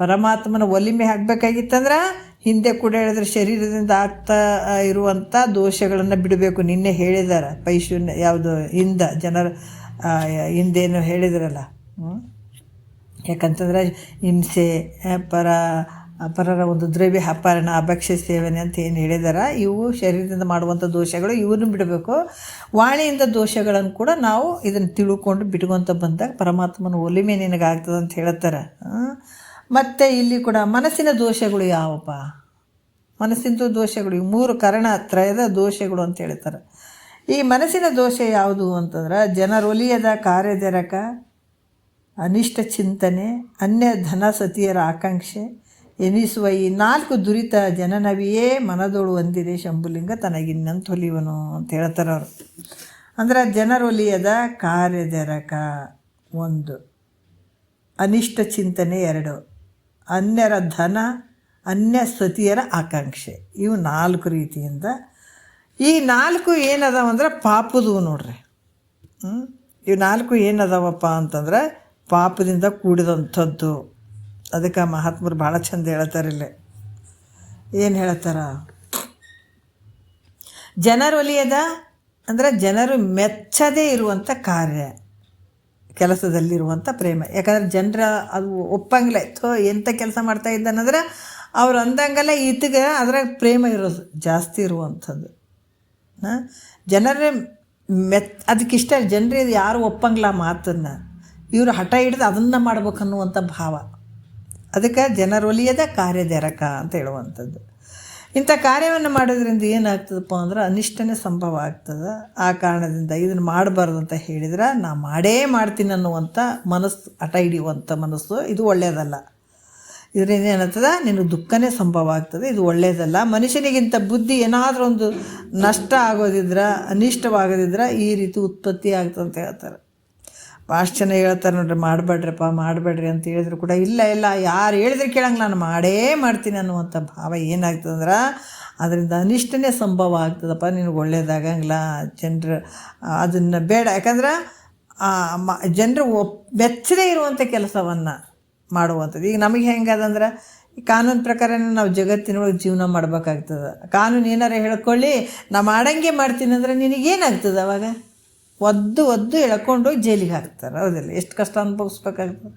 ಪರಮಾತ್ಮನ ಒಲಿಮೆ ಆಗಬೇಕಾಗಿತ್ತಂದ್ರೆ ಹಿಂದೆ ಕೂಡ ಹೇಳಿದ್ರೆ ಶರೀರದಿಂದ ಆಗ್ತಾ ಇರುವಂಥ ದೋಷಗಳನ್ನು ಬಿಡಬೇಕು. ನಿನ್ನೆ ಹೇಳಿದ್ದಾರೆ ಪೈಶೂನ್ಯ ಯಾವುದು ಹಿಂದೆ ಜನರ ಹಿಂದೇನು ಹೇಳಿದ್ರಲ್ಲ. ಯಾಕಂತಂದ್ರೆ ಹಿಂಸೆ, ಪರರ ಒಂದು ದ್ರವ್ಯ ಅಪಹರಣ, ಅಭಕ್ಷ್ಯ ಸೇವನೆ ಅಂತ ಏನು ಹೇಳಿದಾರೆ, ಇವು ಶರೀರದಿಂದ ಮಾಡುವಂಥ ದೋಷಗಳು, ಇವನ್ನು ಬಿಡಬೇಕು. ವಾಣಿಯಿಂದ ದೋಷಗಳನ್ನು ಕೂಡ ನಾವು ಇದನ್ನು ತಿಳ್ಕೊಂಡು ಬಿಟ್ಕೊತ ಬಂದಾಗ ಪರಮಾತ್ಮನ ಒಲಿಮೆ ನಿನಗಾಗ್ತದೆ ಅಂತ ಹೇಳ್ತಾರೆ. ಮತ್ತು ಇಲ್ಲಿ ಕೂಡ ಮನಸ್ಸಿನ ದೋಷಗಳು ಯಾವಪ್ಪ? ಮನಸ್ಸಿನ ದೋಷಗಳು ಈ 3 ಕರಣತ್ರಯದ ದೋಷಗಳು ಅಂತ ಹೇಳ್ತಾರೆ. ಈ ಮನಸ್ಸಿನ ದೋಷ ಯಾವುದು ಅಂತಂದ್ರೆ ಜನರೊಲಿಯದ ಕಾರ್ಯಜರಕ, ಅನಿಷ್ಟ ಚಿಂತನೆ, ಅನ್ಯ ಧನ ಸತಿಯರ ಆಕಾಂಕ್ಷೆ ಎನಿಸುವ ಈ 4 ದುರಿತ ಜನನವಿಯೇ ಮನದೋಳು ಹೊಂದಿದೆ ಶಂಭುಲಿಂಗ ತನಗಿನ್ನಂತ ಹೊಲಿವನು ಅಂತ ಹೇಳ್ತಾರೆ ಅವರು. ಅಂದ್ರೆ ಜನರೊಲಿಯದ ಕಾರ್ಯಜರಕ 1, ಅನಿಷ್ಟ ಚಿಂತನೆ 2, ಅನ್ಯರ ಧನ, ಅನ್ಯ ಸತಿಯರ ಆಕಾಂಕ್ಷೆ, ಇವು 4 ರೀತಿಯಿಂದ. ಈ 4 ಏನದಾವ ಅಂದ್ರೆ ಪಾಪದವು ನೋಡ್ರಿ. ಇವು 4 ಏನದಾವಪ್ಪ ಅಂತಂದ್ರೆ ಪಾಪದಿಂದ ಕೂಡಿದಂಥದ್ದು. ಅದಕ್ಕೆ ಮಹಾತ್ಮರು ಭಾಳ ಚಂದ ಹೇಳ್ತಾರಿಲ್ಲ. ಏನು ಹೇಳ್ತಾರ? ಜನರೊಲಿಯದ ಅಂದರೆ ಜನರು ಮೆಚ್ಚದೇ ಇರುವಂಥ ಕಾರ್ಯ, ಕೆಲಸದಲ್ಲಿರುವಂಥ ಪ್ರೇಮ. ಯಾಕಂದ್ರೆ ಜನರ ಅದು ಒಪ್ಪಂಗಿಲ್ಲ. ಎಂಥ ಕೆಲಸ ಮಾಡ್ತಾ ಇದ್ದಾನಂದ್ರೆ ಅವ್ರು ಅಂದಂಗೆಲ್ಲ ಈತಗೆ ಅದ್ರಾಗ ಪ್ರೇಮ ಇರೋದು ಜಾಸ್ತಿ ಇರುವಂಥದ್ದು. ಜನರ ಅದಕ್ಕಿಷ್ಟ ಜನರೇ ಯಾರು ಒಪ್ಪಂಗಿಲ್ಲ ಮಾತನ್ನು, ಇವರು ಹಠ ಹಿಡಿದು ಅದನ್ನು ಮಾಡ್ಬೇಕನ್ನುವಂಥ ಭಾವ. ಅದಕ್ಕೆ ಜನರೊಲಿಯದ ಕಾರ್ಯಜರಕ ಅಂತ ಹೇಳುವಂಥದ್ದು. ಇಂಥ ಕಾರ್ಯವನ್ನು ಮಾಡೋದ್ರಿಂದ ಏನಾಗ್ತದಪ್ಪ ಅಂದ್ರೆ ಅನಿಷ್ಟನೇ ಸಂಭವ ಆಗ್ತದೆ. ಆ ಕಾರಣದಿಂದ ಇದನ್ನು ಮಾಡಬಾರ್ದು ಅಂತ ಹೇಳಿದ್ರೆ ನಾ ಮಾಡೇ ಮಾಡ್ತೀನಿ ಅನ್ನುವಂಥ ಮನಸ್ಸು, ಹಠ ಹಿಡಿಯುವಂಥ ಮನಸ್ಸು, ಇದು ಒಳ್ಳೆಯದಲ್ಲ. ಇದರಿಂದ ಏನಾಗ್ತದೆ, ನಿನಗೆ ದುಃಖನೇ ಸಂಭವ ಆಗ್ತದೆ, ಇದು ಒಳ್ಳೆಯದಲ್ಲ. ಮನುಷ್ಯನಿಗಿಂತ ಬುದ್ಧಿ ಏನಾದರೂ ಒಂದು ನಷ್ಟ ಆಗೋದಿದ್ರೆ, ಅನಿಷ್ಟವಾಗೋದಿದ್ರೆ ಈ ರೀತಿ ಉತ್ಪತ್ತಿ ಆಗ್ತದೆ ಅಂತ ಹೇಳ್ತಾರೆ. ಭಾಳ ಜನ ಹೇಳ್ತಾರೆ ನೋಡ್ರಿ, ಮಾಡಬೇಡ್ರಪ್ಪ ಮಾಡಬೇಡ್ರಿ ಅಂತ ಹೇಳಿದ್ರು ಕೂಡ ಇಲ್ಲ ಯಾರು ಹೇಳಿದ್ರೆ ಕೇಳಂಗೆ ನಾನು ಮಾಡೇ ಮಾಡ್ತೀನಿ ಅನ್ನುವಂಥ ಭಾವ ಏನಾಗ್ತದಂದ್ರೆ ಅದರಿಂದ ಅನಿಷ್ಟನೇ ಸಂಭವ ಆಗ್ತದಪ್ಪ, ನಿನಗೆ ಒಳ್ಳೇದಾಗಂಗಿಲ್ಲ. ಜನರು ಅದನ್ನು ಬೇಡ. ಯಾಕಂದ್ರೆ ಜನರು ಮೆಚ್ಚದೇ ಇರುವಂಥ ಕೆಲಸವನ್ನು ಮಾಡುವಂಥದ್ದು. ಈಗ ನಮಗೆ ಹೆಂಗದಂದ್ರೆ ಈ ಕಾನೂನು ಪ್ರಕಾರನೇ ನಾವು ಜಗತ್ತಿನೊಳಗೆ ಜೀವನ ಮಾಡ್ಬೇಕಾಗ್ತದೆ. ಕಾನೂನು ಏನಾರು ಹೇಳ್ಕೊಳ್ಳಿ ನಾ ಮಾಡಂಗೆ ಮಾಡ್ತೀನಿ ಅಂದರೆ ನಿನಗೇನಾಗ್ತದೆ ಅವಾಗ? ಒದ್ದು ಎಳ್ಕೊಂಡು ಜೈಲಿಗೆ ಹಾಕ್ತಾರೆ. ಹೌದಿಲ್ಲ? ಎಷ್ಟು ಕಷ್ಟ ಅನುಭವಿಸ್ಬೇಕಾಗ್ತದೆ.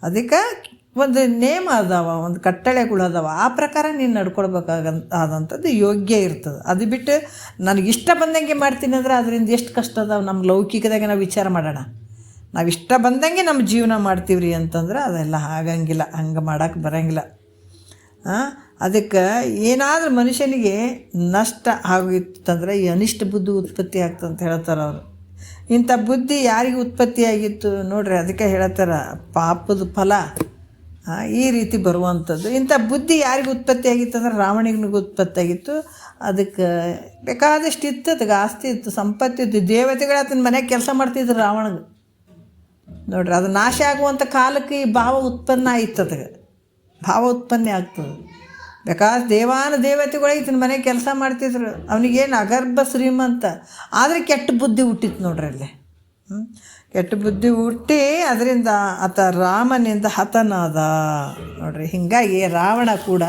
ಅದಕ್ಕೆ ಒಂದು ನೇಮ ಅದಾವ, ಒಂದು ಕಟ್ಟಳೆಗಳು ಅದಾವ. ಆ ಪ್ರಕಾರ ನೀನು ನಡ್ಕೊಳ್ಬೇಕಾದಂಥದ್ದು ಯೋಗ್ಯ ಇರ್ತದೆ. ಅದು ಬಿಟ್ಟು ನನಗಿಷ್ಟ ಬಂದಂಗೆ ಮಾಡ್ತೀನಿ ಅಂದರೆ ಅದರಿಂದ ಎಷ್ಟು ಕಷ್ಟ ಅದಾವೆ. ನಮ್ಮ ಲೌಕಿಕದಾಗೆ ನಾವು ವಿಚಾರ ಮಾಡೋಣ. ನಾವು ಇಷ್ಟ ಬಂದಂಗೆ ನಮ್ಮ ಜೀವನ ಮಾಡ್ತೀವ್ರಿ ಅಂತಂದ್ರೆ ಅದೆಲ್ಲ ಆಗಂಗಿಲ್ಲ, ಹಂಗೆ ಮಾಡೋಕ್ಕೆ ಬರೋಂಗಿಲ್ಲ. ಅದಕ್ಕೆ ಏನಾದರೂ ಮನುಷ್ಯನಿಗೆ ನಷ್ಟ ಆಗಿತ್ತಂದ್ರೆ ಈ ಅನಿಷ್ಟ ಬುದ್ಧಿ ಉತ್ಪತ್ತಿ ಆಗ್ತದೆ ಅಂತ ಹೇಳ್ತಾರೆ ಅವರು. ಇಂಥ ಬುದ್ಧಿ ಯಾರಿಗೆ ಉತ್ಪತ್ತಿಯಾಗಿತ್ತು ನೋಡ್ರಿ, ಅದಕ್ಕೆ ಹೇಳ್ತಾರೆ ಪಾಪದ ಫಲ ಈ ರೀತಿ ಬರುವಂಥದ್ದು. ಇಂಥ ಬುದ್ಧಿ ಯಾರಿಗೆ ಉತ್ಪತ್ತಿಯಾಗಿತ್ತು ಅಂದ್ರೆ ರಾವಣನಿಗೆ ಉತ್ಪತ್ತಿಯಾಗಿತ್ತು. ಅದಕ್ಕೆ ಬೇಕಾದಷ್ಟು ಇತ್ತು, ಅದಕ್ಕೆ ಆಸ್ತಿ ಇತ್ತು, ಸಂಪತ್ತಿತ್ತು, ದೇವತೆಗಳು ಆತನ ಮನೆಗೆ ಕೆಲಸ ಮಾಡ್ತಿದ್ರು ರಾವಣಗೆ. ನೋಡ್ರಿ, ಅದು ನಾಶ ಆಗುವಂಥ ಕಾಲಕ್ಕೆ ಈ ಭಾವ ಉತ್ಪನ್ನ ಆಯ್ತು. ಅದಕ್ಕೆ ಭಾವ ಉತ್ಪನ್ನ ಆಗ್ತದೆ. ಬೇಕಾದ್ರೆ ದೇವತೆಗಳು ಈತನ ಮನೆಗೆ ಕೆಲಸ ಮಾಡ್ತಿದ್ರು. ಅವನಿಗೇನು ಅಗರ್ಭ ಶ್ರೀಮಂತ, ಆದರೆ ಕೆಟ್ಟ ಬುದ್ಧಿ ಹುಟ್ಟಿತ್ತು ನೋಡ್ರಿ ಅಲ್ಲಿ. ಕೆಟ್ಟ ಬುದ್ಧಿ ಹುಟ್ಟಿ ಅದರಿಂದ ಆತ ರಾಮನಿಂದ ಹತನಾದ ನೋಡ್ರಿ. ಹೀಗಾಗಿ ರಾವಣ ಕೂಡ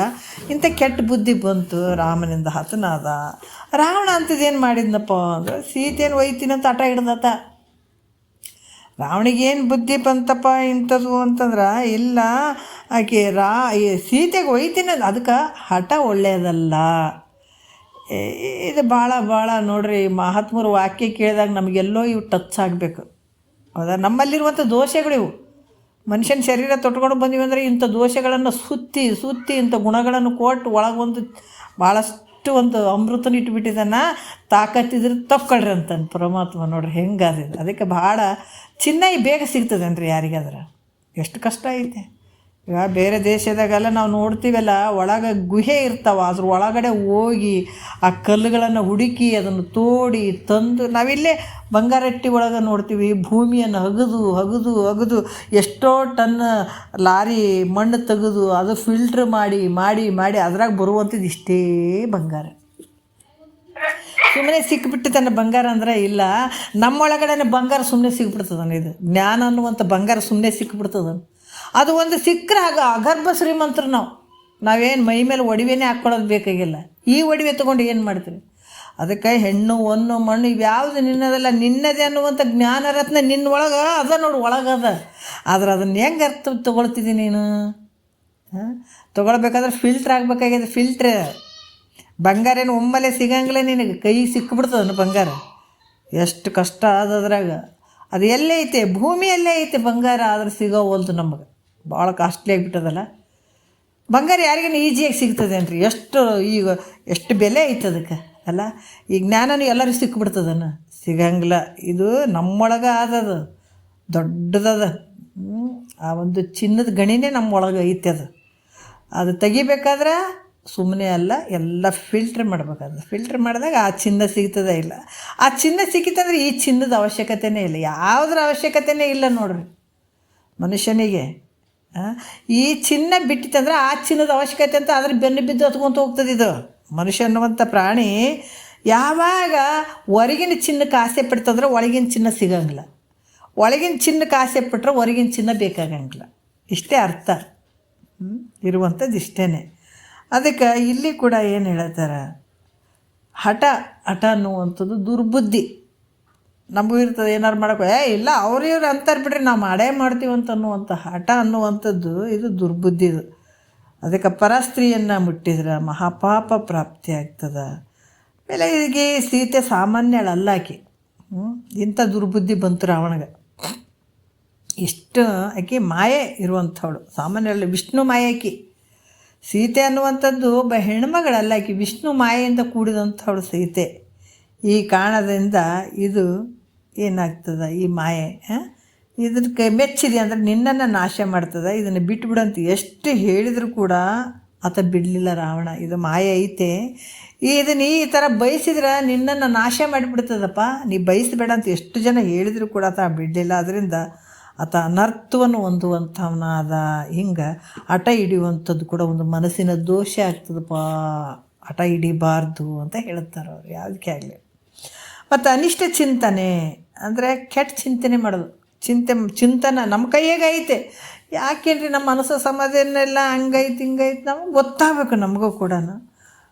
ಇಂಥ ಕೆಟ್ಟ ಬುದ್ಧಿ ಬಂತು, ರಾಮನಿಂದ ಹತನಾದ. ರಾವಣ ಅಂಥದ್ದೇನು ಮಾಡಿದ್ನಪ್ಪ ಅಂದ್ರೆ ಸೀತೆಯನ್ನು ಒಯ್ತೀನಂತ ಹಠ ಹಿಡ್ದತ. ರಾವಣಿಗೇನು ಬುದ್ಧಿ ಬಂತಪ್ಪ ಇಂಥದ್ದು ಅಂತಂದ್ರೆ ಇಲ್ಲ, ಆಕೆ ಸೀತೆಗೆ ಒಯ್ತೀನಿ, ಅದಕ್ಕೆ ಹಠ ಒಳ್ಳೆಯದಲ್ಲ. ಇದು ಭಾಳ ನೋಡ್ರಿ, ಮಹಾತ್ಮರು ವಾಕ್ಯ ಕೇಳಿದಾಗ ನಮಗೆಲ್ಲೋ ಇವು ಟಚ್ ಆಗಬೇಕು. ಹೌದಾ? ನಮ್ಮಲ್ಲಿರುವಂಥ ದೋಷಗಳಿವು. ಮನುಷ್ಯನ ಶರೀರ ತೊಟ್ಕೊಂಡು ಬಂದಿವಿ ಅಂದರೆ ಇಂಥ ದೋಷಗಳನ್ನು ಸುತ್ತಿ ಇಂಥ ಗುಣಗಳನ್ನು ಕೊಟ್ಟು ಒಳಗೊಂದು ಭಾಳಷ್ಟು ಒಂದು ಅಮೃತನ ಇಟ್ಬಿಟ್ಟಿದ್ದಾನ. ತಾಕತ್ತಿದ್ರೆ ತಕ್ಕೊಳ್ರಿ ಅಂತಾನೆ ಪರಮಾತ್ಮ. ನೋಡ್ರಿ ಹೆಂಗಾದ. ಅದಕ್ಕೆ ಭಾಳ ಚಿನ್ನ ಬೇಗ ಸಿಗ್ತದೇನ್ರಿ ಯಾರಿಗಾದ್ರೆ? ಎಷ್ಟು ಕಷ್ಟ ಐತೆ. ಈಗ ಬೇರೆ ದೇಶದಾಗೆಲ್ಲ ನಾವು ನೋಡ್ತೀವಲ್ಲ, ಒಳಗೆ ಗುಹೆ ಇರ್ತಾವೆ, ಅದ್ರ ಒಳಗಡೆ ಹೋಗಿ ಆ ಕಲ್ಲುಗಳನ್ನು ಹುಡುಕಿ ಅದನ್ನು ತೋಡಿ ತಂದು ನಾವಿಲ್ಲೇ ಬಂಗಾರಟ್ಟಿ ಒಳಗೆ ನೋಡ್ತೀವಿ. ಭೂಮಿಯನ್ನು ಅಗದು ಎಷ್ಟೋ ಟನ್ ಲಾರಿ ಮಣ್ಣು ತೆಗೆದು ಅದು ಫಿಲ್ಟ್ರ್ ಮಾಡಿ ಅದ್ರಾಗ ಬರುವಂಥದ್ದು ಇಷ್ಟೇ ಬಂಗಾರ. ಸುಮ್ಮನೆ ಸಿಕ್ಕಿಬಿಟ್ಟಿದ್ದಾನೆ ಬಂಗಾರ ಅಂದ್ರೆ ಇಲ್ಲ. ನಮ್ಮೊಳಗಡೆ ಬಂಗಾರ ಸುಮ್ಮನೆ ಸಿಕ್ಬಿಡ್ತದಾನೆ. ಇದು ಜ್ಞಾನ ಅನ್ನುವಂಥ ಬಂಗಾರ ಸುಮ್ಮನೆ ಸಿಕ್ಕಿಬಿಡ್ತದ. ಅದು ಒಂದು ಸಿಕ್ಕರೆ ಆಗ ಅಗರ್ಭ ಶ್ರೀಮಂತರು. ನಾವೇನು ಮೈ ಮೇಲೆ ಒಡವೆನೇ ಹಾಕ್ಕೊಳ್ಳೋದು ಬೇಕಾಗಿಲ್ಲ. ಈ ಒಡವೆ ತೊಗೊಂಡು ಏನು ಮಾಡ್ತೀವಿ? ಅದಕ್ಕೆ ಹೆಣ್ಣು ಹೊನ್ನು ಮಣ್ಣು ಇವ್ಯಾವುದು ನಿನ್ನದಲ್ಲ, ನಿನ್ನದೇ ಅನ್ನುವಂಥ ಜ್ಞಾನ ರತ್ನ ನಿನ್ನ ಒಳಗೆ ಅದ ನೋಡು, ಒಳಗದ. ಆದ್ರೆ ಅದನ್ನು ಹೆಂಗೆ ಅರ್ಥ ತೊಗೊಳ್ತಿದ್ದೀನಿ ನೀನು? ತೊಗೊಳ್ಬೇಕಾದ್ರೆ ಫಿಲ್ಟ್ರ್ ಆಗಬೇಕಾಗಿದೆ. ಫಿಲ್ಟ್ರ್ ಬಂಗಾರ ಏನು ಒಮ್ಮೆಲೆ ಸಿಗಂಗಿಲ್ಲ, ನಿನಗೆ ಕೈಗೆ ಸಿಕ್ಕಿಬಿಡ್ತದನು ಬಂಗಾರ. ಎಷ್ಟು ಕಷ್ಟ ಆದದ್ರಾಗ. ಅದು ಎಲ್ಲೇ ಐತೆ? ಭೂಮಿಯಲ್ಲೇ ಐತೆ ಬಂಗಾರ, ಆದ್ರೆ ಸಿಗೋವಲ್ದು ನಮಗೆ. ಭಾಳ ಕಾಸ್ಟ್ಲಿ ಆಗಿಬಿಟ್ಟದಲ್ಲ. ಬಂಗಾರ ಯಾರಿಗೇನು ಈಜಿಯಾಗಿ ಸಿಗ್ತದೇನ್ರಿ? ಎಷ್ಟು ಬೆಲೆ ಐತೆ ಅದಕ್ಕೆ ಅಲ್ಲ. ಈ ಜ್ಞಾನನೂ ಎಲ್ಲರಿಗೂ ಸಿಕ್ಬಿಡ್ತದನ? ಸಿಗಂಗಿಲ್ಲ. ಇದು ನಮ್ಮೊಳಗೆ ಆದದು, ದೊಡ್ಡದದ. ಆ ಒಂದು ಚಿನ್ನದ ಗಣಿನೇ ನಮ್ಮೊಳಗೆ ಐತೆ. ಅದು ತೆಗಿಬೇಕಾದ್ರೆ ಸುಮ್ಮನೆ ಅಲ್ಲ, ಎಲ್ಲ ಫಿಲ್ಟ್ರ್ ಮಾಡ್ಬೇಕಾದ್ರೆ. ಫಿಲ್ಟ್ರ್ ಮಾಡಿದಾಗ ಆ ಚಿನ್ನ ಸಿಗ್ತದೆ. ಇಲ್ಲ, ಆ ಚಿನ್ನ ಸಿಕ್ಕಿತಂದ್ರೆ ಈ ಚಿನ್ನದ ಅವಶ್ಯಕತೆಯೇ ಇಲ್ಲ, ಯಾವುದ್ರ ಅವಶ್ಯಕತೆಯೇ ಇಲ್ಲ ನೋಡ್ರಿ ಮನುಷ್ಯನಿಗೆ. ಈ ಚಿನ್ನ ಬಿಟ್ಟಿತ್ತಂದ್ರೆ ಆ ಚಿನ್ನದ ಅವಶ್ಯಕತೆ ಅಂತ ಅದ್ರ ಬೆನ್ನು ಬಿದ್ದು ಹತ್ಕೊಂತ ಹೋಗ್ತದೆ. ಇದು ಮನುಷ್ಯ ಅನ್ನುವಂಥ ಪ್ರಾಣಿ ಯಾವಾಗ ಹೊರಗಿನ ಚಿನ್ನಕ್ಕೆ ಆಸೆ ಪಡ್ತಂದ್ರೆ ಒಳಗಿನ ಚಿನ್ನ ಸಿಗಂಗಿಲ್ಲ, ಒಳಗಿನ ಚಿನ್ನಕ್ಕೆ ಆಸೆ ಪಟ್ಟರೆ ಹೊರಗಿನ ಚಿನ್ನ ಬೇಕಾಗಂಗಿಲ್ಲ. ಇಷ್ಟೇ ಅರ್ಥ ಇರುವಂಥದ್ದು, ಇಷ್ಟೇ. ಅದಕ್ಕೆ ಇಲ್ಲಿ ಕೂಡ ಏನು ಹೇಳ್ತಾರೆ, ಹಠ ಅನ್ನುವಂಥದ್ದು ದುರ್ಬುದ್ಧಿ. ನಮಗೂ ಇರ್ತದೆ, ಏನಾರು ಮಾಡೋಕೆ ಇಲ್ಲ ಅವ್ರು ಅಂತಾರೆ ಬಿಡ್ರಿ ನಾವು ಮಾಡೇ ಮಾಡ್ತೀವಂತ ಅನ್ನುವಂಥ ಹಠ ಅನ್ನುವಂಥದ್ದು ಇದು ದುರ್ಬುದ್ಧಿದು. ಅದಕ್ಕೆ ಪರಸ್ತ್ರೀಯನ್ನು ಮುಟ್ಟಿದ್ರೆ ಮಹಾಪಾಪ ಪ್ರಾಪ್ತಿ ಆಗ್ತದೆ. ಆಮೇಲೆ ಇದಕ್ಕೆ ಸೀತೆ ಸಾಮಾನ್ಯಳಲ್ಲ ಆಕೆ. ಇಂಥ ದುರ್ಬುದ್ಧಿ ಬಂತು ರಾವಣಗೆ. ಇಷ್ಟು ಆಕೆ ಮಾಯೆ ಇರುವಂಥವಳು, ಸಾಮಾನ್ಯಳಲ್ಲ, ವಿಷ್ಣು ಮಾಯೆ ಆಕೆ. ಸೀತೆ ಅನ್ನುವಂಥದ್ದು ಒಬ್ಬ ಹೆಣ್ಮಗಳಲ್ಲ, ಆಕೆ ವಿಷ್ಣು ಮಾಯೆಯಿಂದ ಕೂಡಿದಂಥವಳು ಸೀತೆ. ಈ ಕಾರಣದಿಂದ ಇದು ಏನಾಗ್ತದೆ, ಈ ಮಾಯೆ ಇದಕ್ಕೆ ಮೆಚ್ಚಿದೆ ಅಂದರೆ ನಿನ್ನನ್ನು ನಾಶ ಮಾಡ್ತದೆ, ಇದನ್ನು ಬಿಟ್ಬಿಡಂತ ಎಷ್ಟು ಹೇಳಿದರೂ ಕೂಡ ಆತ ಬಿಡಲಿಲ್ಲ ರಾವಣ. ಇದು ಮಾಯೆ ಐತೆ, ಇದನ್ನು ಈ ಥರ ಬಯಸಿದ್ರೆ ನಿನ್ನನ್ನು ನಾಶ ಮಾಡಿಬಿಡ್ತದಪ್ಪ, ನೀ ಬಯಸಬೇಡ ಅಂತ ಎಷ್ಟು ಜನ ಹೇಳಿದರೂ ಕೂಡ ಆತ ಬಿಡಲಿಲ್ಲ. ಅದರಿಂದ ಆತ ಅನರ್ಥವನ್ನು ಹೊಂದುವಂಥವನಾದ. ಹಿಂಗೆ ಹಠ ಹಿಡಿಯುವಂಥದ್ದು ಕೂಡ ಒಂದು ಮನಸ್ಸಿನ ದೋಷ ಆಗ್ತದಪ್ಪ, ಹಠ ಹಿಡಿಬಾರ್ದು ಅಂತ ಹೇಳ್ತಾರೆ ಅವ್ರು ಯಾವುದಕ್ಕೆ ಆಗಲಿ. ಮತ್ತು ಅನಿಷ್ಟ ಚಿಂತನೆ ಅಂದರೆ ಕೆಟ್ಟ ಚಿಂತನೆ ಮಾಡೋದು. ಚಿಂತನೆ ನಮ್ಮ ಕೈಯಾಗೆ ಐತೆ, ಯಾಕೇನ್ರಿ ನಮ್ಮ ಮನಸ್ಸು ಸಮಾಧಾನೆಲ್ಲ ಹಂಗೈತೆ ಹಿಂಗೈತೆ ನಮಗೆ ಗೊತ್ತಾಗಬೇಕು ನಮಗೂ ಕೂಡ.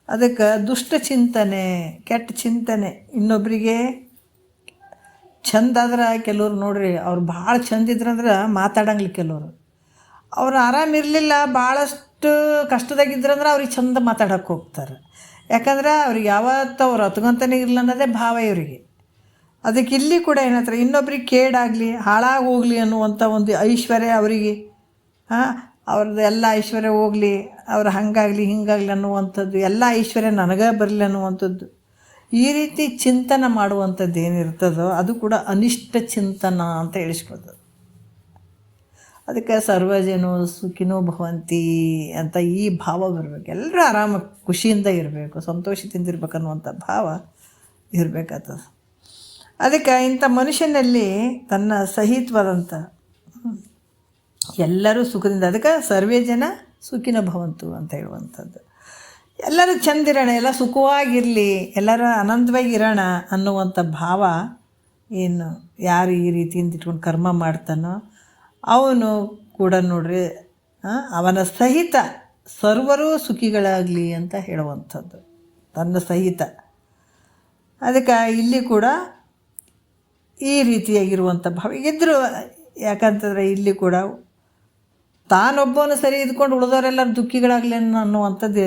ಅದಕ್ಕೆ ದುಷ್ಟ ಚಿಂತನೆ, ಕೆಟ್ಟ ಚಿಂತನೆ. ಇನ್ನೊಬ್ಬರಿಗೆ ಚಂದಾದ್ರೆ ಕೆಲವ್ರು ನೋಡ್ರಿ, ಅವ್ರು ಭಾಳ ಚಂದಿದ್ರಂದ್ರೆ ಮಾತಾಡಂಗಿಲ್ಲ. ಕೆಲವರು ಅವ್ರು ಆರಾಮಿರಲಿಲ್ಲ, ಭಾಳಷ್ಟು ಕಷ್ಟದಾಗಿದ್ರಂದ್ರೆ ಅವ್ರಿಗೆ ಚಂದ ಮಾತಾಡೋಕ್ಕೆ ಹೋಗ್ತಾರೆ. ಯಾಕಂದ್ರೆ ಅವ್ರಿಗೆ ಯಾವತ್ತೂ ಅವ್ರು ಹತ್ಕೊಂತಾನೆ ಇರಲಿಲ್ಲ ಅನ್ನೋದೇ ಭಾವ ಇವರಿಗೆ. ಅದಕ್ಕೆ ಇಲ್ಲಿ ಕೂಡ ಏನಂತಾರೆ, ಇನ್ನೊಬ್ರಿಗೆ ಕೇಡಾಗಲಿ ಹಾಳಾಗಿ ಹೋಗಲಿ ಅನ್ನುವಂಥ ಒಂದು ಐಶ್ವರ್ಯ ಅವರಿಗೆ, ಅವ್ರದ್ದು ಎಲ್ಲ ಐಶ್ವರ್ಯ ಹೋಗಲಿ, ಅವ್ರು ಹಾಗಾಗಲಿ ಹಿಂಗಾಗಲಿ ಅನ್ನುವಂಥದ್ದು, ಎಲ್ಲ ಐಶ್ವರ್ಯ ನನಗೆ ಬರಲಿ ಅನ್ನುವಂಥದ್ದು, ಈ ರೀತಿ ಚಿಂತನೆ ಮಾಡುವಂಥದ್ದು ಏನಿರ್ತದೋ ಅದು ಕೂಡ ಅನಿಷ್ಟ ಚಿಂತನ ಅಂತ ಹೇಳಿಸ್ಬೋದು. ಅದಕ್ಕೆ ಸರ್ವಜನೋ ಸುಖಿನೋ ಭವಂತಿ ಅಂತ ಈ ಭಾವ ಬರಬೇಕು. ಎಲ್ಲರೂ ಆರಾಮಾಗಿ ಖುಷಿಯಿಂದ ಇರಬೇಕು, ಸಂತೋಷದಿಂದ ಇರ್ಬೇಕು ಅನ್ನುವಂಥ ಭಾವ ಇರಬೇಕಾಗ್ತದೆ. ಅದಕ್ಕೆ ಇಂಥ ಮನುಷ್ಯನಲ್ಲಿ ತನ್ನ ಸಹಿತವಾದಂಥ ಎಲ್ಲರೂ ಸುಖದಿಂದ, ಅದಕ್ಕೆ ಸರ್ವೇ ಜನ ಸುಖಿನೋ ಭವಂತು ಅಂತ ಹೇಳುವಂಥದ್ದು. ಎಲ್ಲರೂ ಚಂದಿರೋಣ, ಎಲ್ಲ ಸುಖವಾಗಿರಲಿ, ಎಲ್ಲರೂ ಆನಂದವಾಗಿರೋಣ ಅನ್ನುವಂಥ ಭಾವ ಏನು ಯಾರು ಈ ರೀತಿಯಿಂದ ಇಟ್ಕೊಂಡು ಕರ್ಮ ಮಾಡ್ತಾನೋ ಅವನು ಕೂಡ ನೋಡ್ರಿ ಅವನ ಸಹಿತ ಸರ್ವರೂ ಸುಖಿಗಳಾಗಲಿ ಅಂತ ಹೇಳುವಂಥದ್ದು, ತನ್ನ ಸಹಿತ. ಅದಕ್ಕೆ ಇಲ್ಲಿ ಕೂಡ ಈ ರೀತಿಯಾಗಿರುವಂಥ ಭಾವ ಇದ್ದರೂ, ಯಾಕಂತಂದರೆ ಇಲ್ಲಿ ಕೂಡ ತಾನೊಬ್ಬನು ಸರಿ ಇದ್ಕೊಂಡು ಉಳಿದವರೆಲ್ಲರೂ ದುಃಖಿಗಳಾಗಲಿ ಅನ್ನುವಂಥದ್ದು